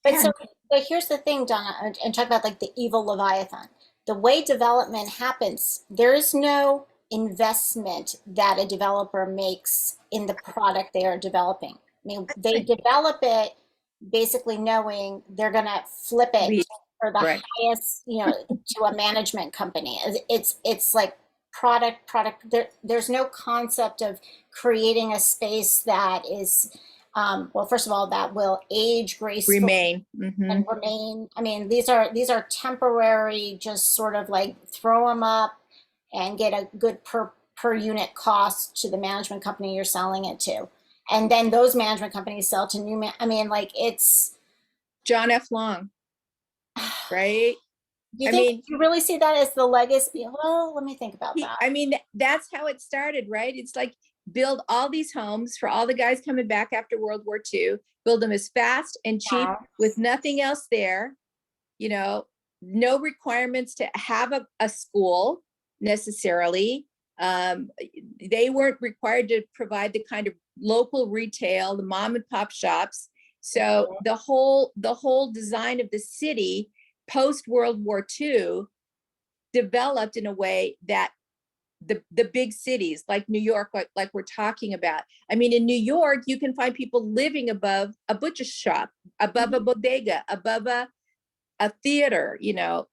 But here's the thing, Donna, and talk about like the evil Leviathan. The way development happens, there is no investment that a developer makes in the product they are developing. I mean, they develop it basically knowing they're going to flip it for the highest, you know, to a management company. It's like product. There's no concept of creating a space that is, well, first of all, that will age gracefully, remain. and remain. I mean, these are temporary, just sort of like throw them up and get a good per unit cost to the management company you're selling it to, and then those management companies sell to new I mean, like, it's John F. Long, right? Do you think you really see that as the legacy? Well, let me think about that. I mean, that's how it started, right? It's like, build all these homes for all the guys coming back after World War II, build them as fast and cheap with nothing else there, you know, no requirements to have a school necessarily. They weren't required to provide the kind of local retail, the mom and pop shops. So the whole design of the city post World War II developed in a way that the big cities like New York, like we're talking about. I mean, in New York, you can find people living above a butcher shop, above a bodega, above a theater. You know,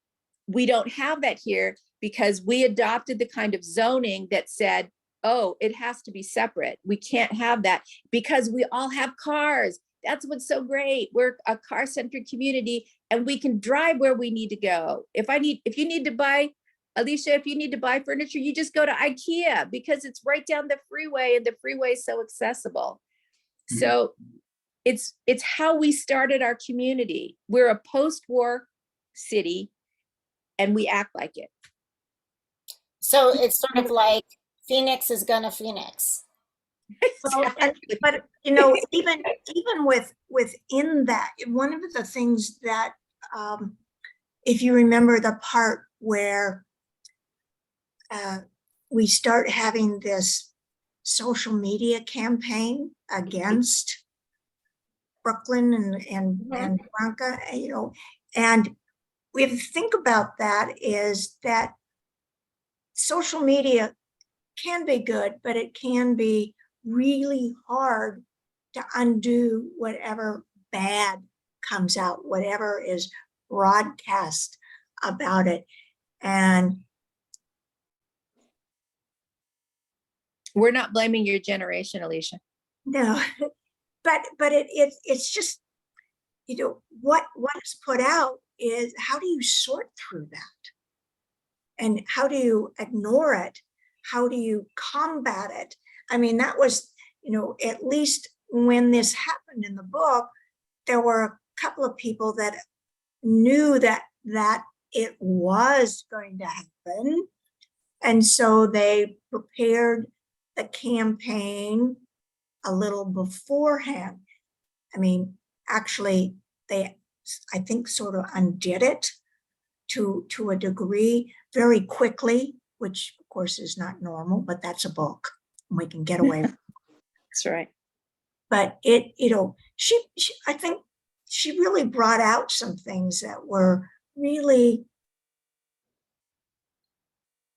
we don't have that here because we adopted the kind of zoning that said, oh, it has to be separate. We can't have that because we all have cars. That's what's so great. We're a car-centric community and we can drive where we need to go. If you need to buy, Alicia, if you need to buy furniture, you just go to IKEA because it's right down the freeway and the freeway is so accessible. So it's how we started our community. We're a post-war city and we act like it. So it's sort of like Phoenix is gonna Phoenix. Well, but you know, even within that, one of the things that, if you remember the part where we start having this social media campaign against Brooklyn and Bronca, you know, and we have to think about that is that social media can be good, but it can be really hard to undo whatever bad comes out, whatever is broadcast about it. And we're not blaming your generation, Alicia. no, but it's just, you know, what is put out is, how do you sort through that? and how do you ignore it? How do you combat it? I mean, that was, at least when this happened in the book, there were a couple of people that knew that it was going to happen. And so they prepared the campaign a little beforehand. I mean, actually, they, I think, sort of undid it to a degree very quickly, which of course is not normal, but that's a book. And we can get away with it. That's right. But she, I think she really brought out some things that were really,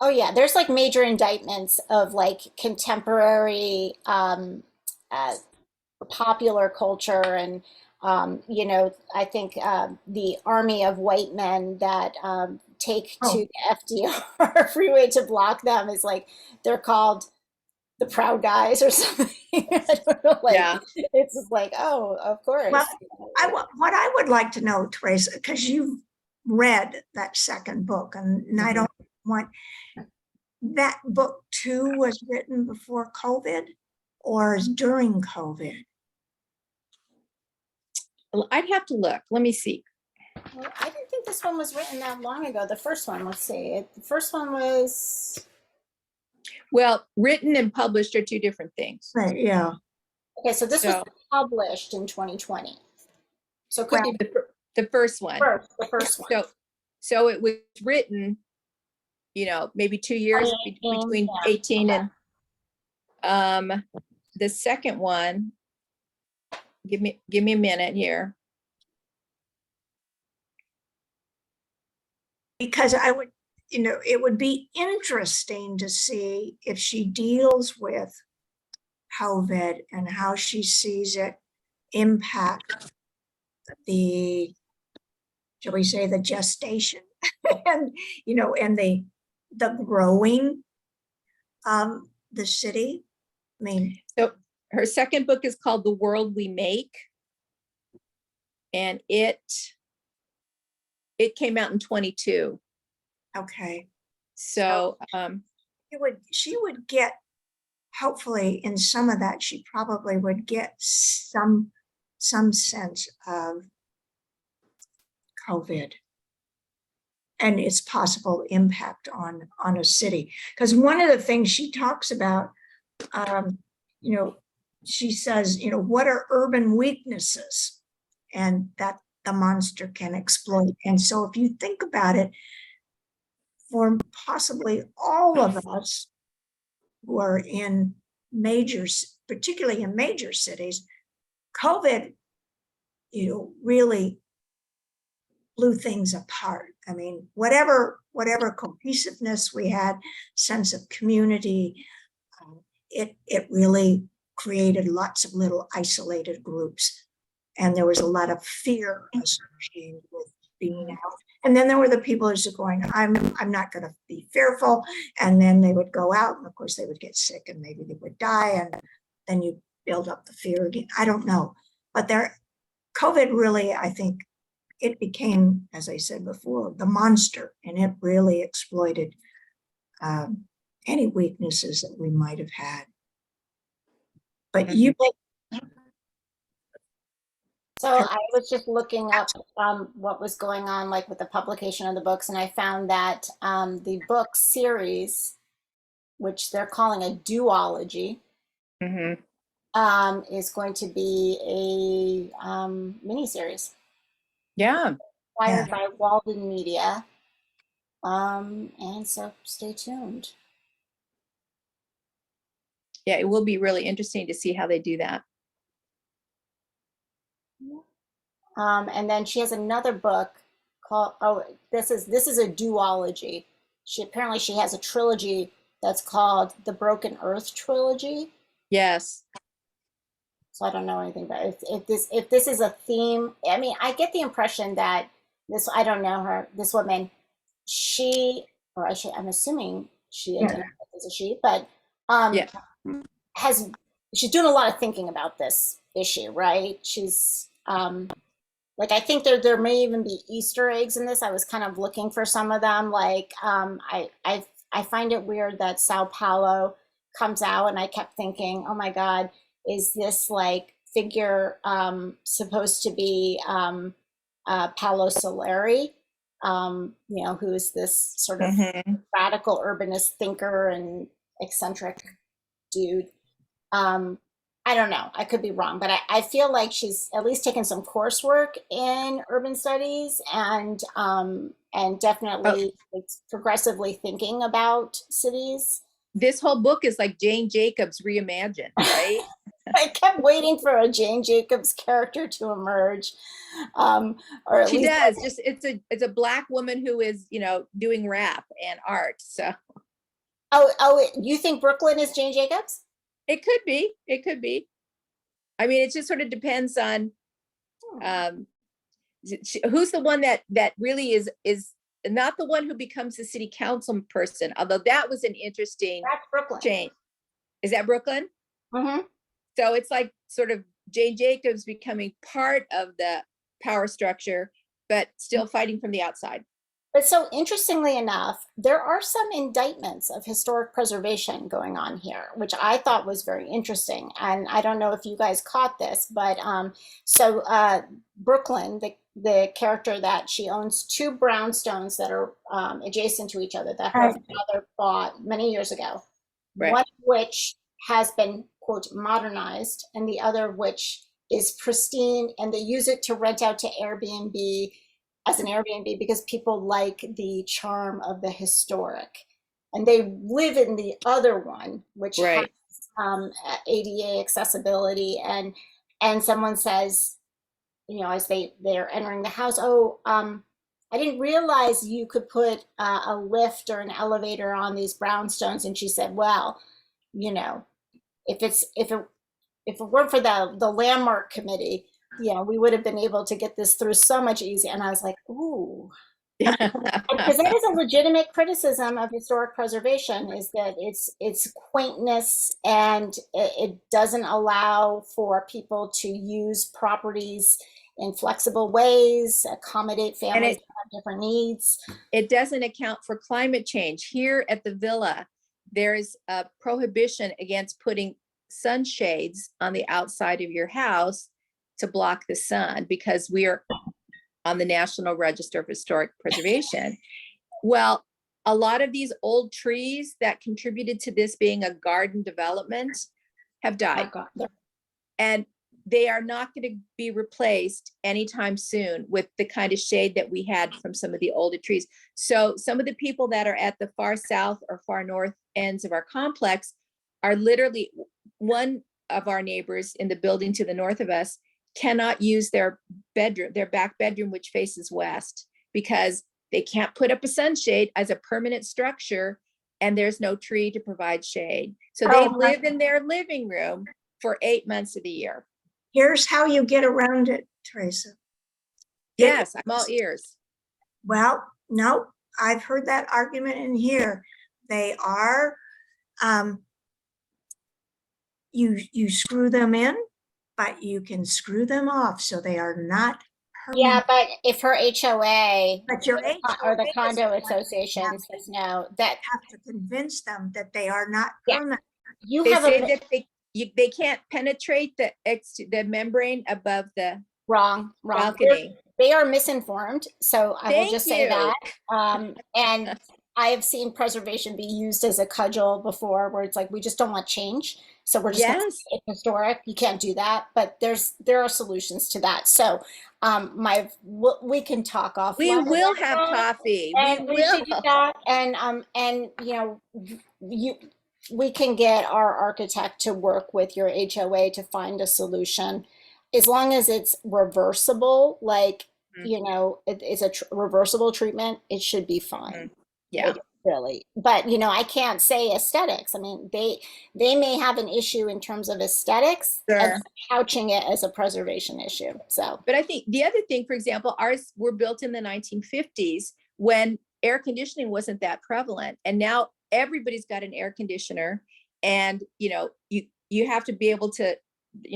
Oh yeah, there's like major indictments of like contemporary popular culture and I think the army of white men that take Oh. to the FDR freeway to block them is like they're called the Proud Guys or something. I don't know, like Yeah. it's just like, oh, of course. well, what I would like to know, Teresa, because you've read that second book, and I don't want, that book too was written before COVID or is during COVID? Well, I'd have to look. Let me see. Well, I didn't think this one was written that long ago. The first one, let's see. The first one was Well, written and published are two different things. Right, yeah. okay. So this was So, published in 2020. So it could Well, be the first one. the first one. So it was written, maybe 2 years 2018, between yeah. 18 Okay. and the second one. Give me a minute here. because I would, it would be interesting to see if she deals with COVID and how she sees it impact the, shall we say, the gestation and, and the growing the city. I mean, So her second book is called The World We Make. And it came out in 22. okay. So, She would get, hopefully in some of that, she probably would get some sense of COVID and its possible impact on a city. Because one of the things she talks about, she says, what are urban weaknesses? And that the monster can exploit. And so if you think about it, for possibly all of us who are in particularly in major cities, COVID, really blew things apart. I mean, whatever cohesiveness we had, sense of community, it really created lots of little isolated groups. And there was a lot of fear associated with being out. And then there were the people who were going, I'm not going to be fearful. And then they would go out, and of course they would get sick, and maybe they would die. And then you build up the fear again. I don't know. But COVID really, I think, it became, as I said before, the monster, and it really exploited any weaknesses that we might have had. But you So I was just looking up what was going on, like with the publication of the books, and I found that the book series, which they're calling a duology, is going to be a miniseries yeah. inspired by Walden Media. And so stay tuned. Yeah, it will be really interesting to see how they do that. And then she has another book called, this is a duology. She has a trilogy that's called the Broken Earth trilogy. Yes. So I don't know anything about it. If this is a theme. I mean, I get the impression that I don't know her, this woman, I'm assuming she identifies as a she, but Yeah. she's doing a lot of thinking about this issue, right? She's like I think there may even be Easter eggs in this. I was kind of looking for some of them. Like I find it weird that Sao Paulo comes out, and I kept thinking, oh my God, is this like figure supposed to be Paolo Soleri? Who is this sort of Mhm. radical urbanist thinker and eccentric dude. I don't know. I could be wrong, but I feel like she's at least taken some coursework in urban studies and definitely it's progressively thinking about cities. This whole book is like Jane Jacobs reimagined, right? I kept waiting for a Jane Jacobs character to emerge, or at She least does. Just it's a Black woman who is, doing rap and art. So you think Brooklyn is Jane Jacobs? it could be. It could be. I mean, it just sort of depends on who's the one that really is not the one who becomes the city council person, although that was an interesting That's Brooklyn. change. Is that Brooklyn? Mm-hmm. So it's like sort of Jane Jacobs becoming part of the power structure, but still fighting from the outside. But so interestingly enough, there are some indictments of historic preservation going on here, which I thought was very interesting. And I don't know if you guys caught this, but Brooklyn, the character that she owns two brownstones that are adjacent to each other that her Right. father bought many years ago. Right. One of which has been, quote, modernized, and the other which is pristine, and they use it to rent out to Airbnb as an Airbnb because people like the charm of the historic. And they live in the other one, which Right. has ADA accessibility. And someone says, as they're entering the house, I didn't realize you could put a lift or an elevator on these brownstones. And she said, well, if it weren't for the landmark committee, we would have been able to get this through so much easier. And I was like, ooh, because that is a legitimate criticism of historic preservation, is that it's quaintness, and it doesn't allow for people to use properties in flexible ways, accommodate families that have different needs. It doesn't account for climate change. Here at the villa, there's a prohibition against putting sunshades on the outside of your house to block the sun, because we are on the National Register of Historic Preservation. Well, a lot of these old trees that contributed to this being a garden development have died. And they are not going to be replaced anytime soon with the kind of shade that we had from some of the older trees. So some of the people that are at the far south or far north ends of our complex are literally, one of our neighbors in the building to the north of us cannot use their back bedroom, which faces west, because they can't put up a sunshade as a permanent structure, and there's no tree to provide shade. So they live in their living room for 8 months of the year. Here's how you get around it, Teresa. Yes, I'm all ears. Well, no, I've heard that argument in here. They are, you screw them in, but you can screw them off, so they are not permanent. Yeah, but if her HOA But your or the HOA condo is going to association have says no, that to convince them that they are not Yeah. permanent. you They have say a that they can't penetrate the membrane above the wrong. balcony. They are misinformed, so I will Thank just say you. that. And I have seen preservation be used as a cudgel before, where it's like, we just don't want change, so we're just going to Yes. make it historic. You can't do that, but there are solutions to that. So we can talk offline. We will have coffee. And We we should do will. that. And we can get our architect to work with your HOA to find a solution, as long as it's reversible. Like, it's a reversible treatment, it should be fine. Yeah. Really. But I can't say aesthetics. I mean, they may have an issue in terms of aesthetics Sure. and couching it as a preservation issue. So But I think the other thing, for example, ours were built in the 1950s when air conditioning wasn't that prevalent. And now everybody's got an air conditioner, and you have to be able to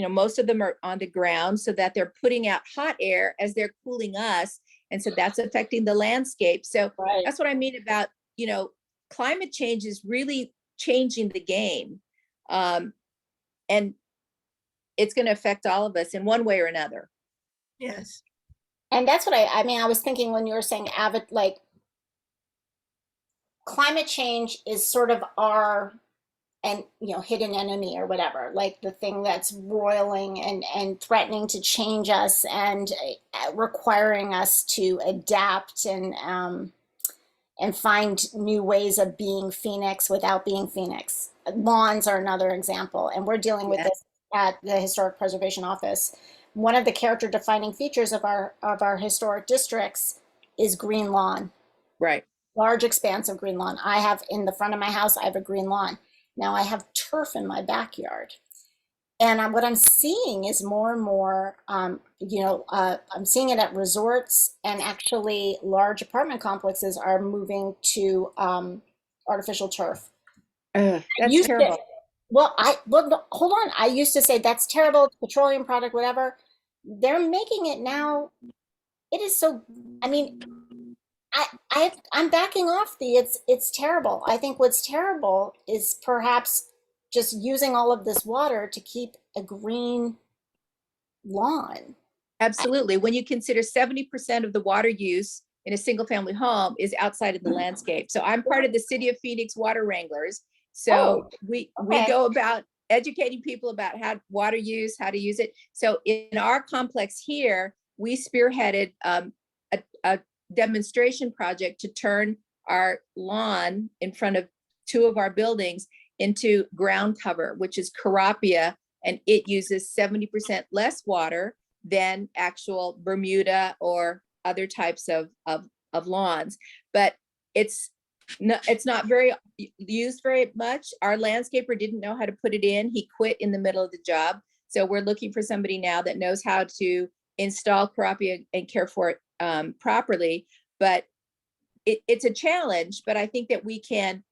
most of them are on the ground so that they're putting out hot air as they're cooling us. And so that's affecting the landscape. So Right. that's what I mean about, climate change is really changing the game. And it's going to affect all of us in one way or another. Yes. And that's what I mean, I was thinking when you were saying avid, like climate change is sort of our and hidden enemy or whatever, like the thing that's roiling and threatening to change us and requiring us to adapt and find new ways of being Phoenix without being Phoenix. Lawns are another example, and we're dealing with this at the Historic Preservation Office. One of the character defining features of our historic districts is green lawn. Right. Large expanse of green lawn. I have in the front of my house, I have a green lawn. Now I have turf in my backyard. And what I'm seeing is more and more, I'm seeing it at resorts, and actually large apartment complexes are moving to artificial turf. That's Used to- terrible. well, hold on. I used to say that's terrible, it's petroleum product, whatever. They're making it now. It is so, I mean, I'm backing off it's terrible. I think what's terrible is perhaps just using all of this water to keep a green lawn. Absolutely. When you consider 70% of the water use in a single family home is outside of the landscape. So I'm part of the City of Phoenix Water Wranglers. So we go about educating people about how water use, how to use it. So in our complex here, we spearheaded a demonstration project to turn our lawn in front of two of our buildings into ground cover, which is Carapia, and it uses 70% less water than actual Bermuda or other types of lawns. But it's not very used very much. Our landscaper didn't know how to put it in. He quit in the middle of the job. So we're looking for somebody now that knows how to install Carapia and care for it properly. But it's a challenge, but I think that we can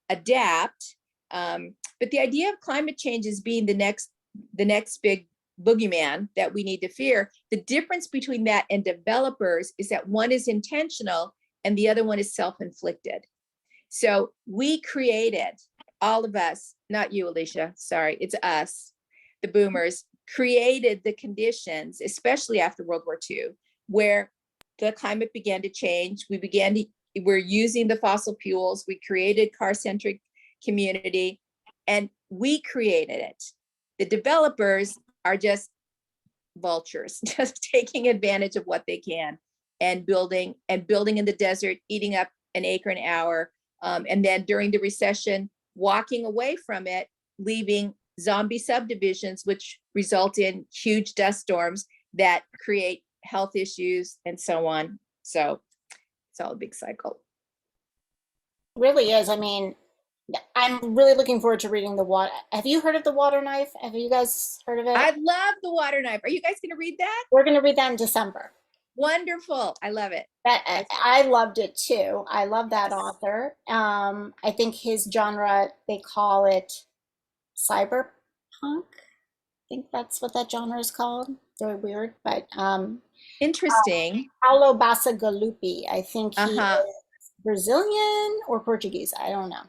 adapt. But the idea of climate change is being the next big boogeyman that we need to fear. The difference between that and developers is that one is intentional and the other one is self-inflicted. So we created, all of us, not you, Alicia, sorry, it's us, the boomers, created the conditions, especially after World War II, where the climate began to change. We're using the fossil fuels. We created car-centric community, and we created it. The developers are just vultures, just taking advantage of what they can and building in the desert, eating up an acre an hour. And then during the recession, walking away from it, leaving zombie subdivisions, which result in huge dust storms that create health issues and so on. So it's all a big cycle. Really is. I mean, I'm really looking forward to reading the water. Have you heard of The Water Knife? Have you guys heard of it? I love The Water Knife. Are you guys going to read that? We're going to read that in December. Wonderful. I love it. I loved it too. I love that author. I think his genre, they call it cyberpunk. I think that's what that genre is called. Very weird, but Interesting. Paulo Basagalupi. I think he Uh-huh. is Brazilian or Portuguese. I don't know.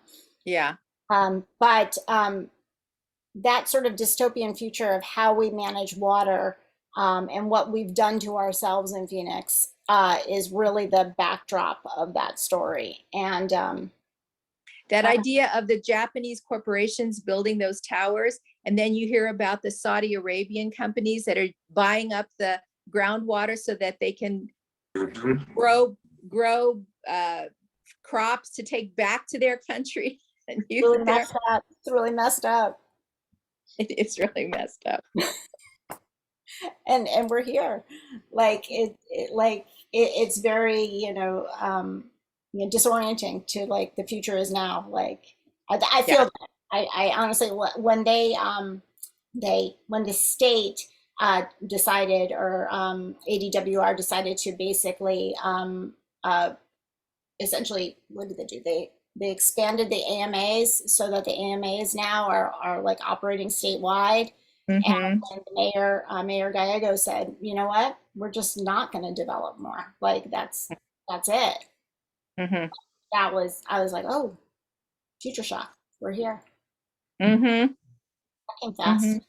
Yeah. But that sort of dystopian future of how we manage water and what we've done to ourselves in Phoenix is really the backdrop of that story. And that idea of the Japanese corporations building those towers, and then you hear about the Saudi Arabian companies that are buying up the groundwater so that they can grow crops to take back to their country and use really it there. messed up. It's really messed up. It's really messed up. And we're here. Like it's very, disorienting to like the future is now. Like I feel I honestly when the state decided or ADWR decided to basically essentially what did they do? They expanded the AMAs so that the AMAs now are like operating statewide. Mhm. And the Mayor Gallego said, you know what, we're just not going to develop more. Like that's it. Mhm. I was like, oh, future shock. We're here. Mhm. That came Mhm. fast.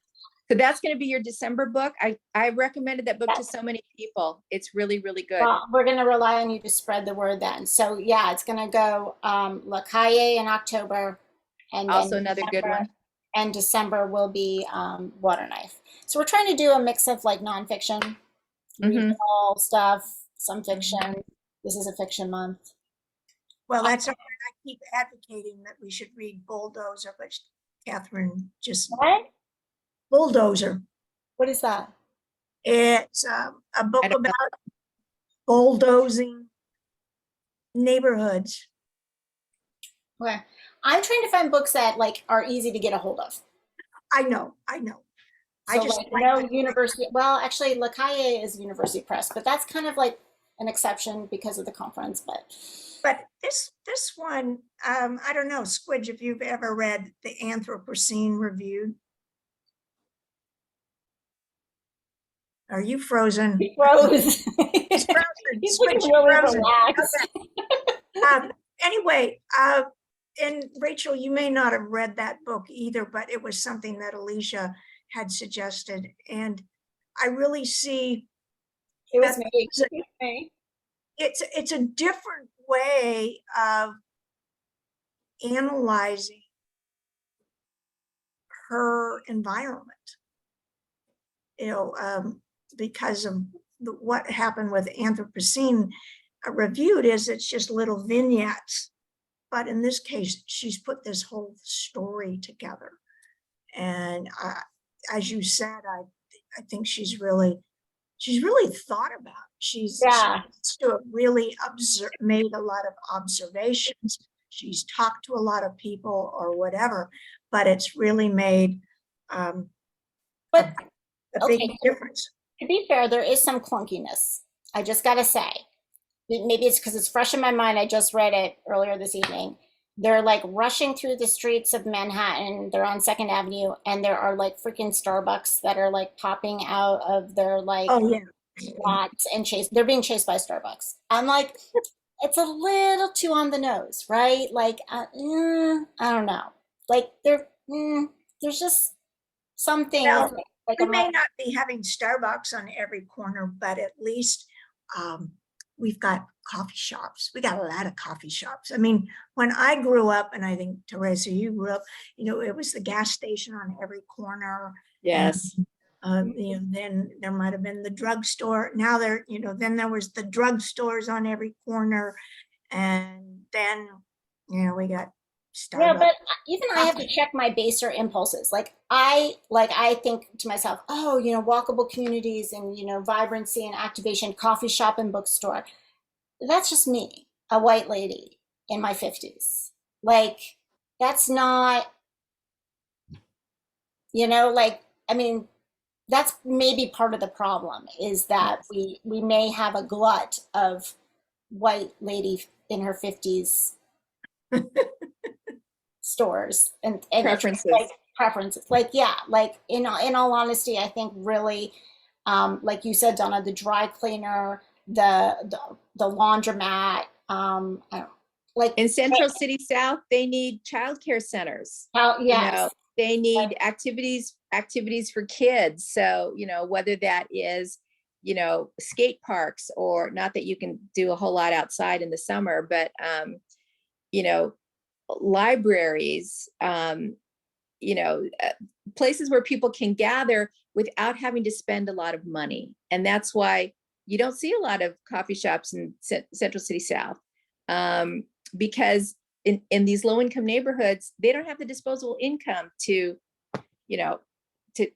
So that's going to be your December book. I recommended that book to Yes. so many people. It's really, really good. Well, we're going to rely on you to spread the word then. So yeah, it's going to go La Calle in October, and Also then another good one. December will be Water Knife. So we're trying to do a mix of like nonfiction, Mhm. regional stuff, some fiction. This is a fiction month. Well, that's all right. I keep advocating that we should read Bulldozer, but Catherine just What? Bulldozer. What is that? It's a book I don't know. about bulldozing neighborhoods. Okay. I'm trying to find books that like are easy to get a hold of. I know. I So just like like no the, university. Well, actually, La Calle is University Press, but that's kind of like an exception because of the conference. but this one, I don't know, Squidge, if you've ever read the Anthropocene Review. Are you frozen? He froze. He's frozen. He's Squidge, looking you're really frozen. relaxed. Anyway, and Rachel, you may not have read that book either, but it was something that Alicia had suggested. And I really see It was that me. it's a, It was me. it's a different way of analyzing her environment, because of what happened with Anthropocene reviewed is it's just little vignettes. But in this case, she's put this whole story together. And as you said, I think she's really thought about it. She's Yeah. to have really made a lot of observations. She's talked to a lot of people or whatever, but it's really made But a big okay, difference. to be fair, there is some clunkiness. I just gotta say. Maybe it's because it's fresh in my mind. I just read it earlier this evening. They're like rushing through the streets of Manhattan. They're on Second Avenue, and there are like freaking Starbucks that are like popping out of their like Oh yeah. lots and chase. They're being chased by Starbucks. I'm like, it's a little too on the nose, right? Like, I don't know. Like, there's just some things Well, like we I'm may like, not be having Starbucks on every corner, but at least we've got coffee shops. We got a lot of coffee shops. I mean, when I grew up, and I think Teresa, you grew up, it was the gas station on every corner. Yes. And, then there might have been the drugstore. Now then there was the drugstores on every corner. And then, we got yeah, Starbucks. but even I have to check my baser impulses. Like I think to myself, oh, walkable communities and vibrancy and activation, coffee shop and bookstore. That's just me, a white lady in my 50s. Like that's not, like I mean, that's maybe part of the problem is that we may have a glut of white lady in her 50s stores and Preferences. like preferences. Like yeah, like in all honesty, I think really like you said, Donna, the dry cleaner, the laundromat, I don't, like In Central City South, they need childcare centers. how yes. They need activities for kids. So, whether that is, skate parks, or not that you can do a whole lot outside in the summer, but, libraries, places where people can gather without having to spend a lot of money. And that's why you don't see a lot of coffee shops in Central City South, because in these low income neighborhoods, they don't have the disposable income to, to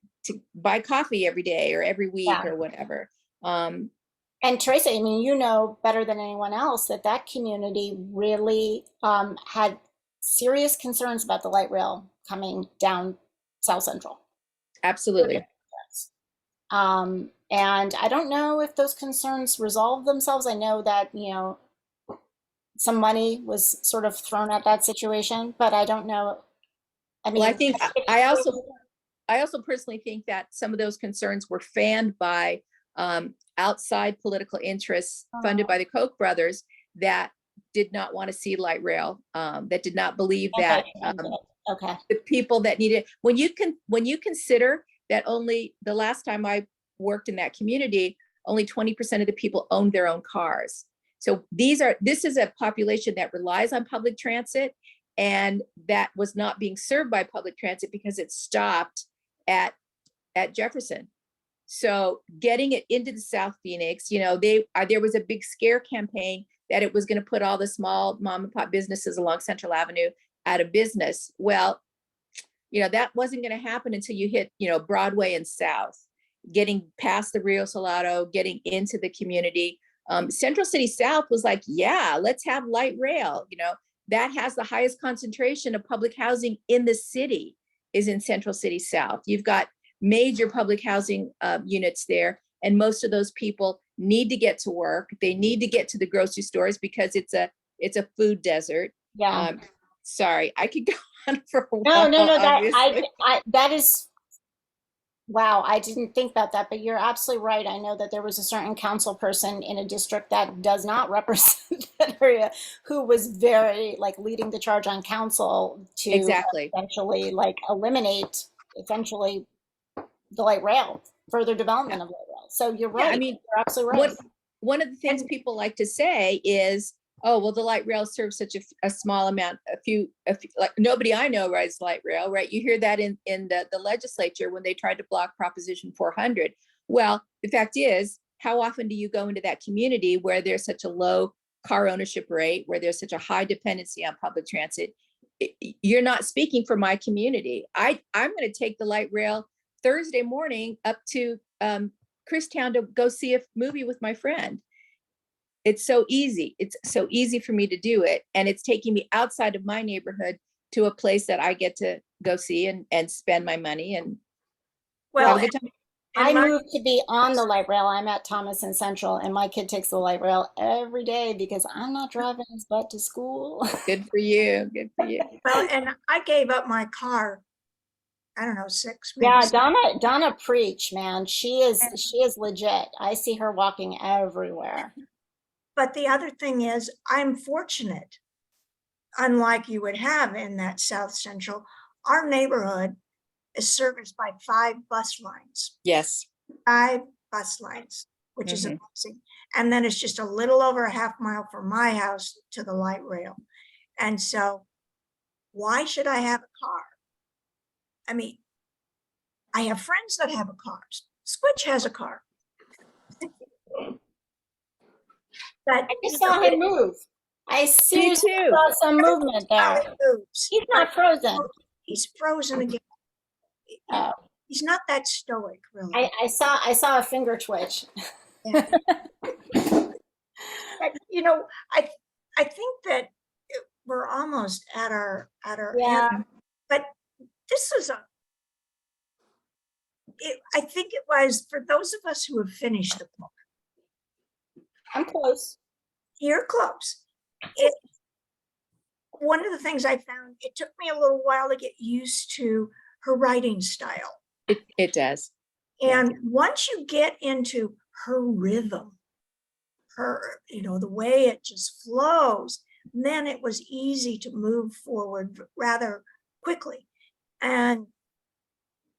buy coffee every day or every week or whatever. And Teresa, I mean, better than anyone else that community really had serious concerns about the light rail coming down South Central. Absolutely. And I don't know if those concerns resolve themselves. I know that, some money was sort of thrown at that situation, but I don't know. I mean, Well, I think I also I also personally think that some of those concerns were fanned by outside political interests funded by the Koch brothers that did not want to see light rail, that did not believe that Okay. the people that needed, when you consider that only the last time I worked in that community, only 20% of the people owned their own cars. So this is a population that relies on public transit, and that was not being served by public transit because it stopped at Jefferson. So getting it into the South Phoenix, you know, there was a big scare campaign that it was going to put all the small mom and pop businesses along Central Avenue out of business. Well, you know, that wasn't going to happen until you hit, you know, Broadway and South, getting past the Rio Salado, getting into the community. Central City South was like, yeah, let's have light rail. You know, that has the highest concentration of public housing in the city is in Central City South. You've got major public housing units there. And most of those people need to get to work. They need to get to the grocery stores because it's a food desert. Yeah. Sorry, I could go on for a while. No, Obviously. that is, wow, I didn't think about that, but you're absolutely right. I know that there was a certain council person in a district that does not represent that area who was very like leading the charge on council to Exactly. essentially like eliminate essentially the light rail, further development of light rail. So you're right. Yeah, I mean, you're absolutely right. one of the things people like to say is, oh, well, the light rail serves such a small amount, a few, like nobody I know rides light rail, right? You hear that in the legislature when they tried to block Proposition 400. Well, the fact is, how often do you go into that community where there's such a low car ownership rate, where there's such a high dependency on public transit? You're not speaking for my community. I'm going to take the light rail Thursday morning up to Christown to go see a movie with my friend. It's so easy. It's so easy for me to do it. And it's taking me outside of my neighborhood to a place that I get to go see and spend my money and Well, have a good time. I moved to be on the light rail. I'm at Thomas and Central, and my kid takes the light rail every day because I'm not driving his butt to school. Good for you. Good for you. well, and I gave up my car, I don't know, 6 maybe. Yeah, Donna preach, man. She is legit. I see her walking everywhere. But the other thing is, I'm fortunate, unlike you would have in that South Central, our neighborhood is serviced by 5 bus lines. Yes. 5 bus lines, which is amazing. And then it's just a little over a half mile from my house to the light rail. And so why should I have a car? I mean, I have friends that have a car. Squitch has a car. But I just saw him move. I seriously too. saw some movement how there. it moves. He's not frozen. He's frozen again. Oh. He's not that stoic, really. I saw a finger twitch. Yeah. But, you know, I think that we're almost at our Yeah. end. But this is I think it was for those of us who have finished the book. I'm close. You're close. One of the things I found, it took me a little while to get used to her writing style. It does. And once you get into her rhythm, her, you know, the way it just flows, then it was easy to move forward rather quickly. And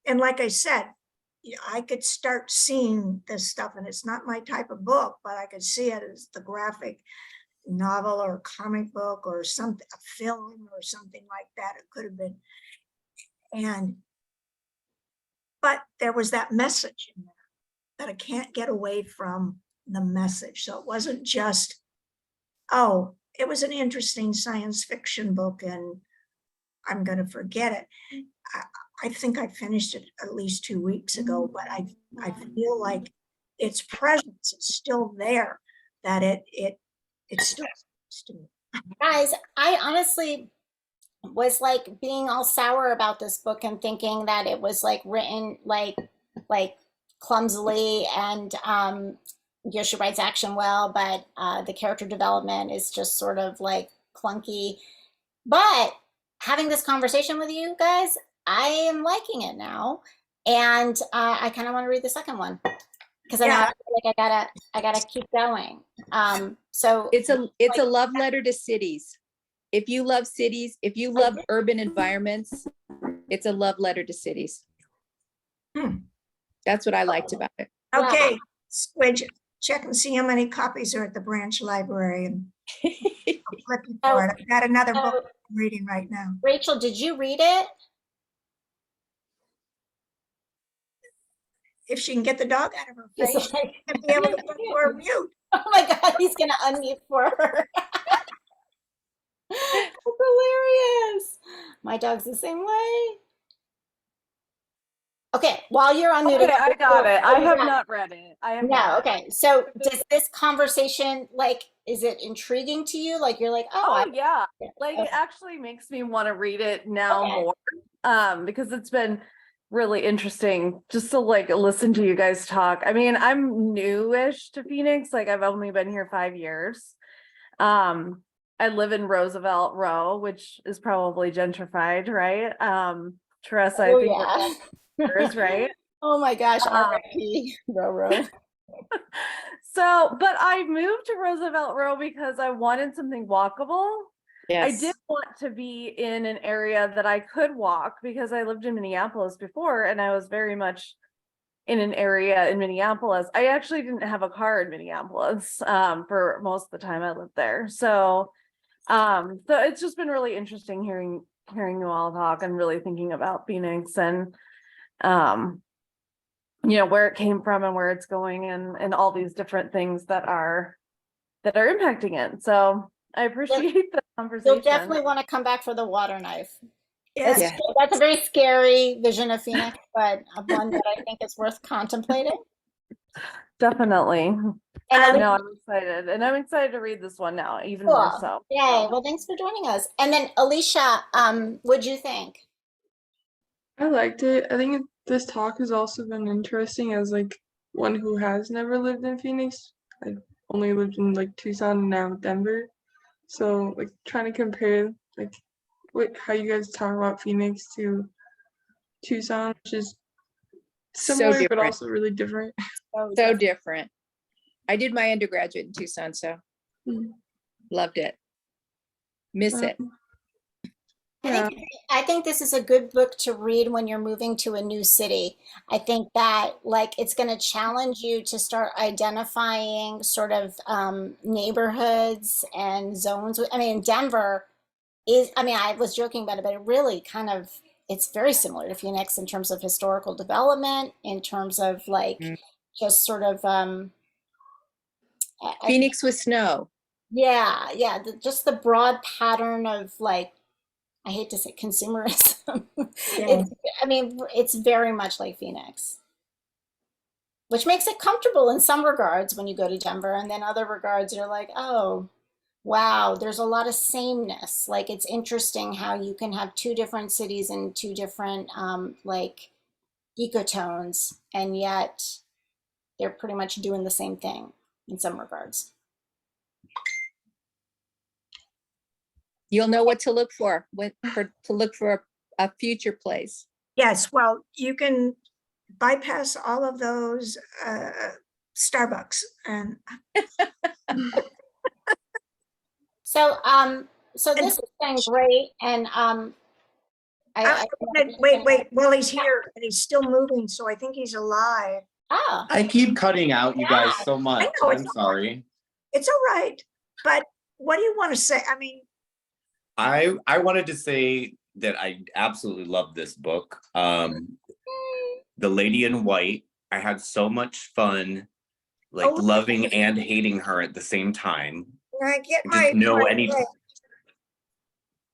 like I said, I could start seeing this stuff, and it's not my type of book, but I could see it as the graphic novel or comic book or something, a film or something like that. It could have been. But there was that message in there that I can't get away from the message. So it wasn't just, oh, it was an interesting science fiction book and I'm going to forget it. I think I finished it at least 2 weeks ago, but I feel like its presence is still there, that it still speaks to me. Guys, I honestly was like being all sour about this book and thinking that it was like written like clumsily, and she writes action well, but the character development is just sort of like clunky. But having this conversation with you guys, I am liking it now. and I kind of want to read the second one because I know Yeah. I feel like I gotta keep going. So It's a love letter to cities. If you love cities, if you love urban environments, it's a love letter to cities. Hmm. That's what I liked about it. Yeah. Okay, Squidge, check and see how many copies are at the branch library and I'll flip you for it. I've got another book I'm reading right now. Rachel, did you read it? If she can get the dog out of her He's face, like, she'll be able to put her mute. oh my God, he's gonna unmute for her. That's hilarious. My dog's the same way. Okay, while you're unmuted. Okay, I got it. I have Yeah. not read it. I have No, not. okay. So does this conversation, like, is it intriguing to you? Like, you're like, oh, Oh yeah. Like okay. it actually makes me want to read it now Okay. more. Because it's been really interesting just to like listen to you guys talk. I mean, I'm newish to Phoenix. Like I've only been here 5 years. I live in Roosevelt Row, which is probably gentrified, right? Teresa, I Oh, think yeah. we're neighbors, right? Oh my gosh, R.I.P. Roro. So, but I moved to Roosevelt Row because I wanted something walkable. I did want to be in an area that I could walk because I lived in Minneapolis before and I was very much in an area in Minneapolis. I actually didn't have a car in Minneapolis for most of the time I lived there. So it's just been really interesting hearing you all talk and really thinking about Phoenix and where it came from and where it's going and all these different things that are impacting it. So I appreciate the conversation. You'll definitely want to come back for the water knife. Yes. That's a very scary vision of Phoenix, but one that I think is worth contemplating. Definitely. And No, I'm excited. And I'm excited to read this one now, even cool. more so. Yay. Well, thanks for joining us. And then Alicia, what'd you think? I liked it. I think this talk has also been interesting as like one who has never lived in Phoenix. I've only lived in like Tucson and now Denver. So like trying to compare like how you guys talk about Phoenix to Tucson, which is similar but also really different. So different. I did my undergraduate in Tucson, so loved it. Miss it. Yeah. I think this is a good book to read when you're moving to a new city. I think that like it's going to challenge you to start identifying sort of neighborhoods and zones. I mean, Denver is, I mean, I was joking about it, but it really kind of, it's very similar to Phoenix in terms of historical development, in terms of like just sort of Phoenix with snow. yeah, just the broad pattern of like, I hate to say consumerism. Yeah. I mean, it's very much like Phoenix, which makes it comfortable in some regards when you go to Denver, and then other regards you're like, oh, wow, there's a lot of sameness. Like it's interesting how you can have two different cities and two different like ecotones, and yet they're pretty much doing the same thing in some regards. You'll know what to look for to look for a future place. Yes, well, you can bypass all of those Starbucks and So this has been great, and wait, well, he's here and he's still moving, so I think he's alive. oh, I keep cutting out you guys so much. know, I'm sorry. It's all right, but what do you want to say? I mean, I wanted to say that I absolutely love this book. The Lady in White. I had so much fun, like loving and hating her at the same time. I get I didn't know any.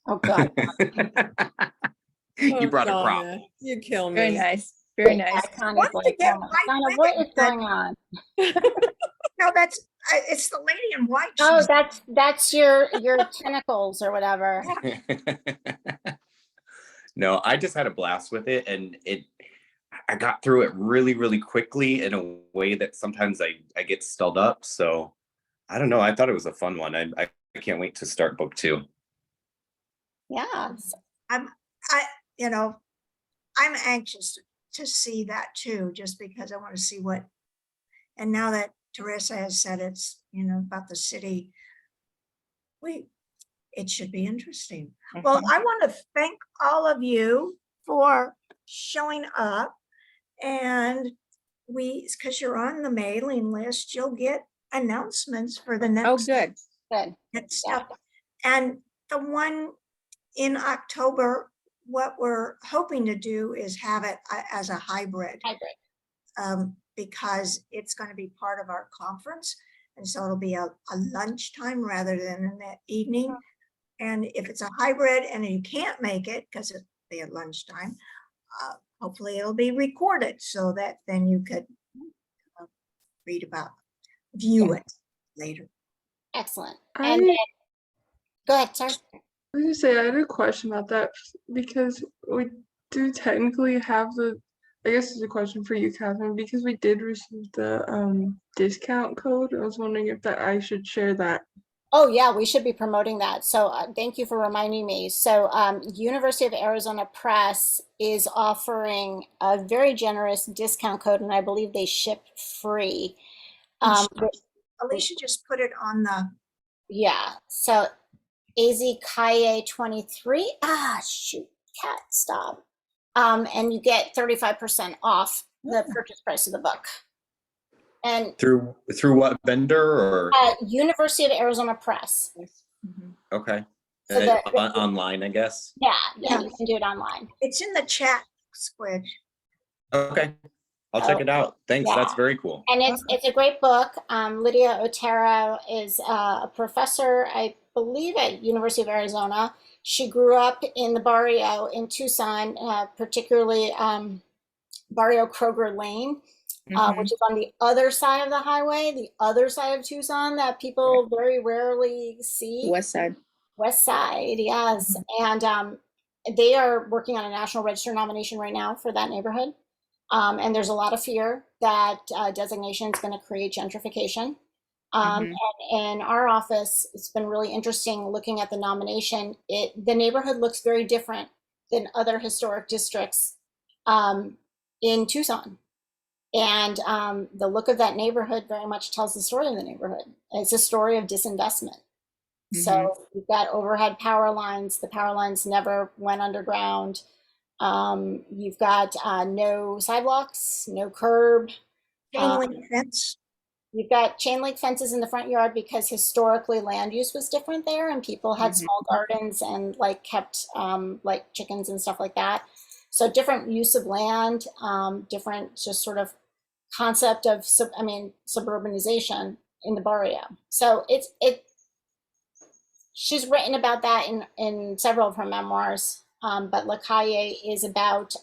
oh God. You brought a prop. You kill me. Very nice. Very nice. Connor's like, get Connor, what is going on? No, that's it's the Lady in White. Oh, She's- that's your tentacles or whatever. No, I just had a blast with it, and I got through it really, really quickly in a way that sometimes I get stalled up. So I don't know. I thought it was a fun one. I can't wait to start book 2. Yeah. I'm anxious to see that too, just because I want to see what, and now that Teresa has said it's, about the city, it should be interesting. Well, I want to thank all of you for showing up, and because you're on the mailing list, you'll get announcements for the Oh, next good. Good. stuff. And the one in October, what we're hoping to do is have it as a hybrid. Because it's going to be part of our conference. And so it'll be a lunchtime rather than in the evening. And if it's a hybrid and you can't make it because it'll be at lunchtime, hopefully it'll be recorded so that then you could view it later. Excellent. I And then, go ahead, sir. was gonna say, I had a question about that because we do technically have I guess it's a question for you, Catherine, because we did receive the discount code. I was wondering if I should share that. Oh yeah, we should be promoting that. So thank you for reminding me. So University of Arizona Press is offering a very generous discount code, and I believe they ship free. Alicia just put it on the. Yeah. So AZKA 23. Shoot, cat, stop. And you get 35% off the purchase price of the book. And Through what vendor or? University of Arizona Press. Okay. So Online, I guess. Yeah, you can do it online. It's in the chat, Squid. Okay. I'll check it out. Thanks. Yeah. That's very cool. And it's a great book. Lydia Otero is a professor, I believe, at University of Arizona. She grew up in the barrio in Tucson, particularly Barrio Kroger Lane, which is on the other side of the highway, the other side of Tucson that people very rarely see. West Side. West Side, yes. And they are working on a National Register nomination right now for that neighborhood. And there's a lot of fear that designation is going to create gentrification. And in our office, it's been really interesting looking at the nomination. The neighborhood looks very different than other historic districts in Tucson. And the look of that neighborhood very much tells the story of the neighborhood. It's a story of disinvestment. So you've got overhead power lines. The power lines never went underground. You've got no sidewalks, no curb. Chain link fence. You've got chain link fences in the front yard because historically land use was different there, and people had small gardens and kept like chickens and stuff like that. So different use of land, different just sort of concept of suburbanization in the barrio. So she's written about that in several of her memoirs. But La Calle is about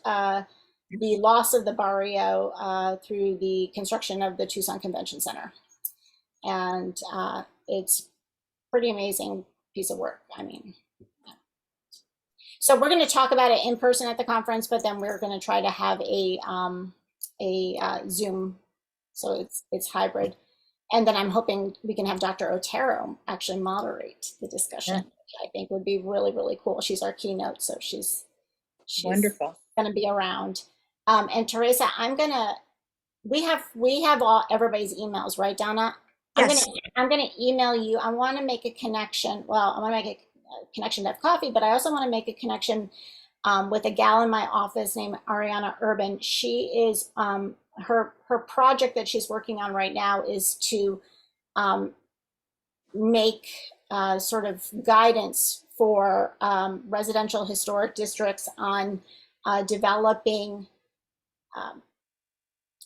the loss of the barrio through the construction of the Tucson Convention Center. And it's pretty amazing piece of work. So we're going to talk about it in person at the conference, but then we're going to try to have a Zoom, so it's hybrid. And then I'm hoping we can have Dr. Otero actually moderate the discussion, which I think would be really, really cool. She's our keynote, so she's Wonderful. going to be around. And Teresa, we have everybody's emails, right, Donna? Yes. I'm going to email you. I want to make a connection. Well, I want to make a connection to have coffee, but I also want to make a connection with a gal in my office named Ariana Urban. She is her project that she's working on right now is to make sort of guidance for residential historic districts on developing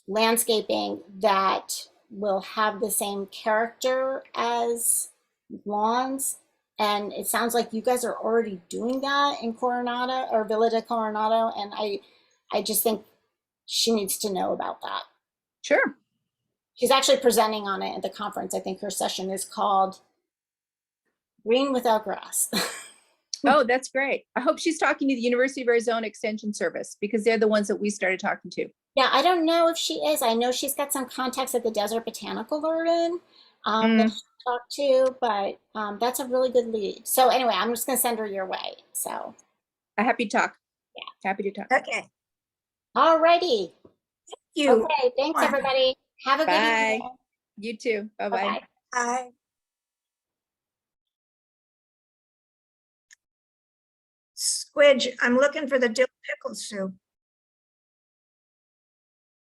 landscaping that will have the same character as lawns. And it sounds like you guys are already doing that in Coronado or Villa de Coronado. And I just think she needs to know about that. Sure. She's actually presenting on it at the conference. I think her session is called Green Without Grass. Oh, that's great. I hope she's talking to the University of Arizona Extension Service because they're the ones that we started talking to. Yeah, I don't know if she is. I know she's got some contacts at the Desert Botanical Garden that she talked to, but that's a really good lead. So anyway, I'm just going to send her your way. So Happy to talk. Yeah. Happy to talk. Okay. All righty. You. Okay, thanks, Bye. everybody. Have a good Bye. evening. You too. Bye-bye. Bye-bye. Bye. Squidge, I'm looking for the dill pickle soup.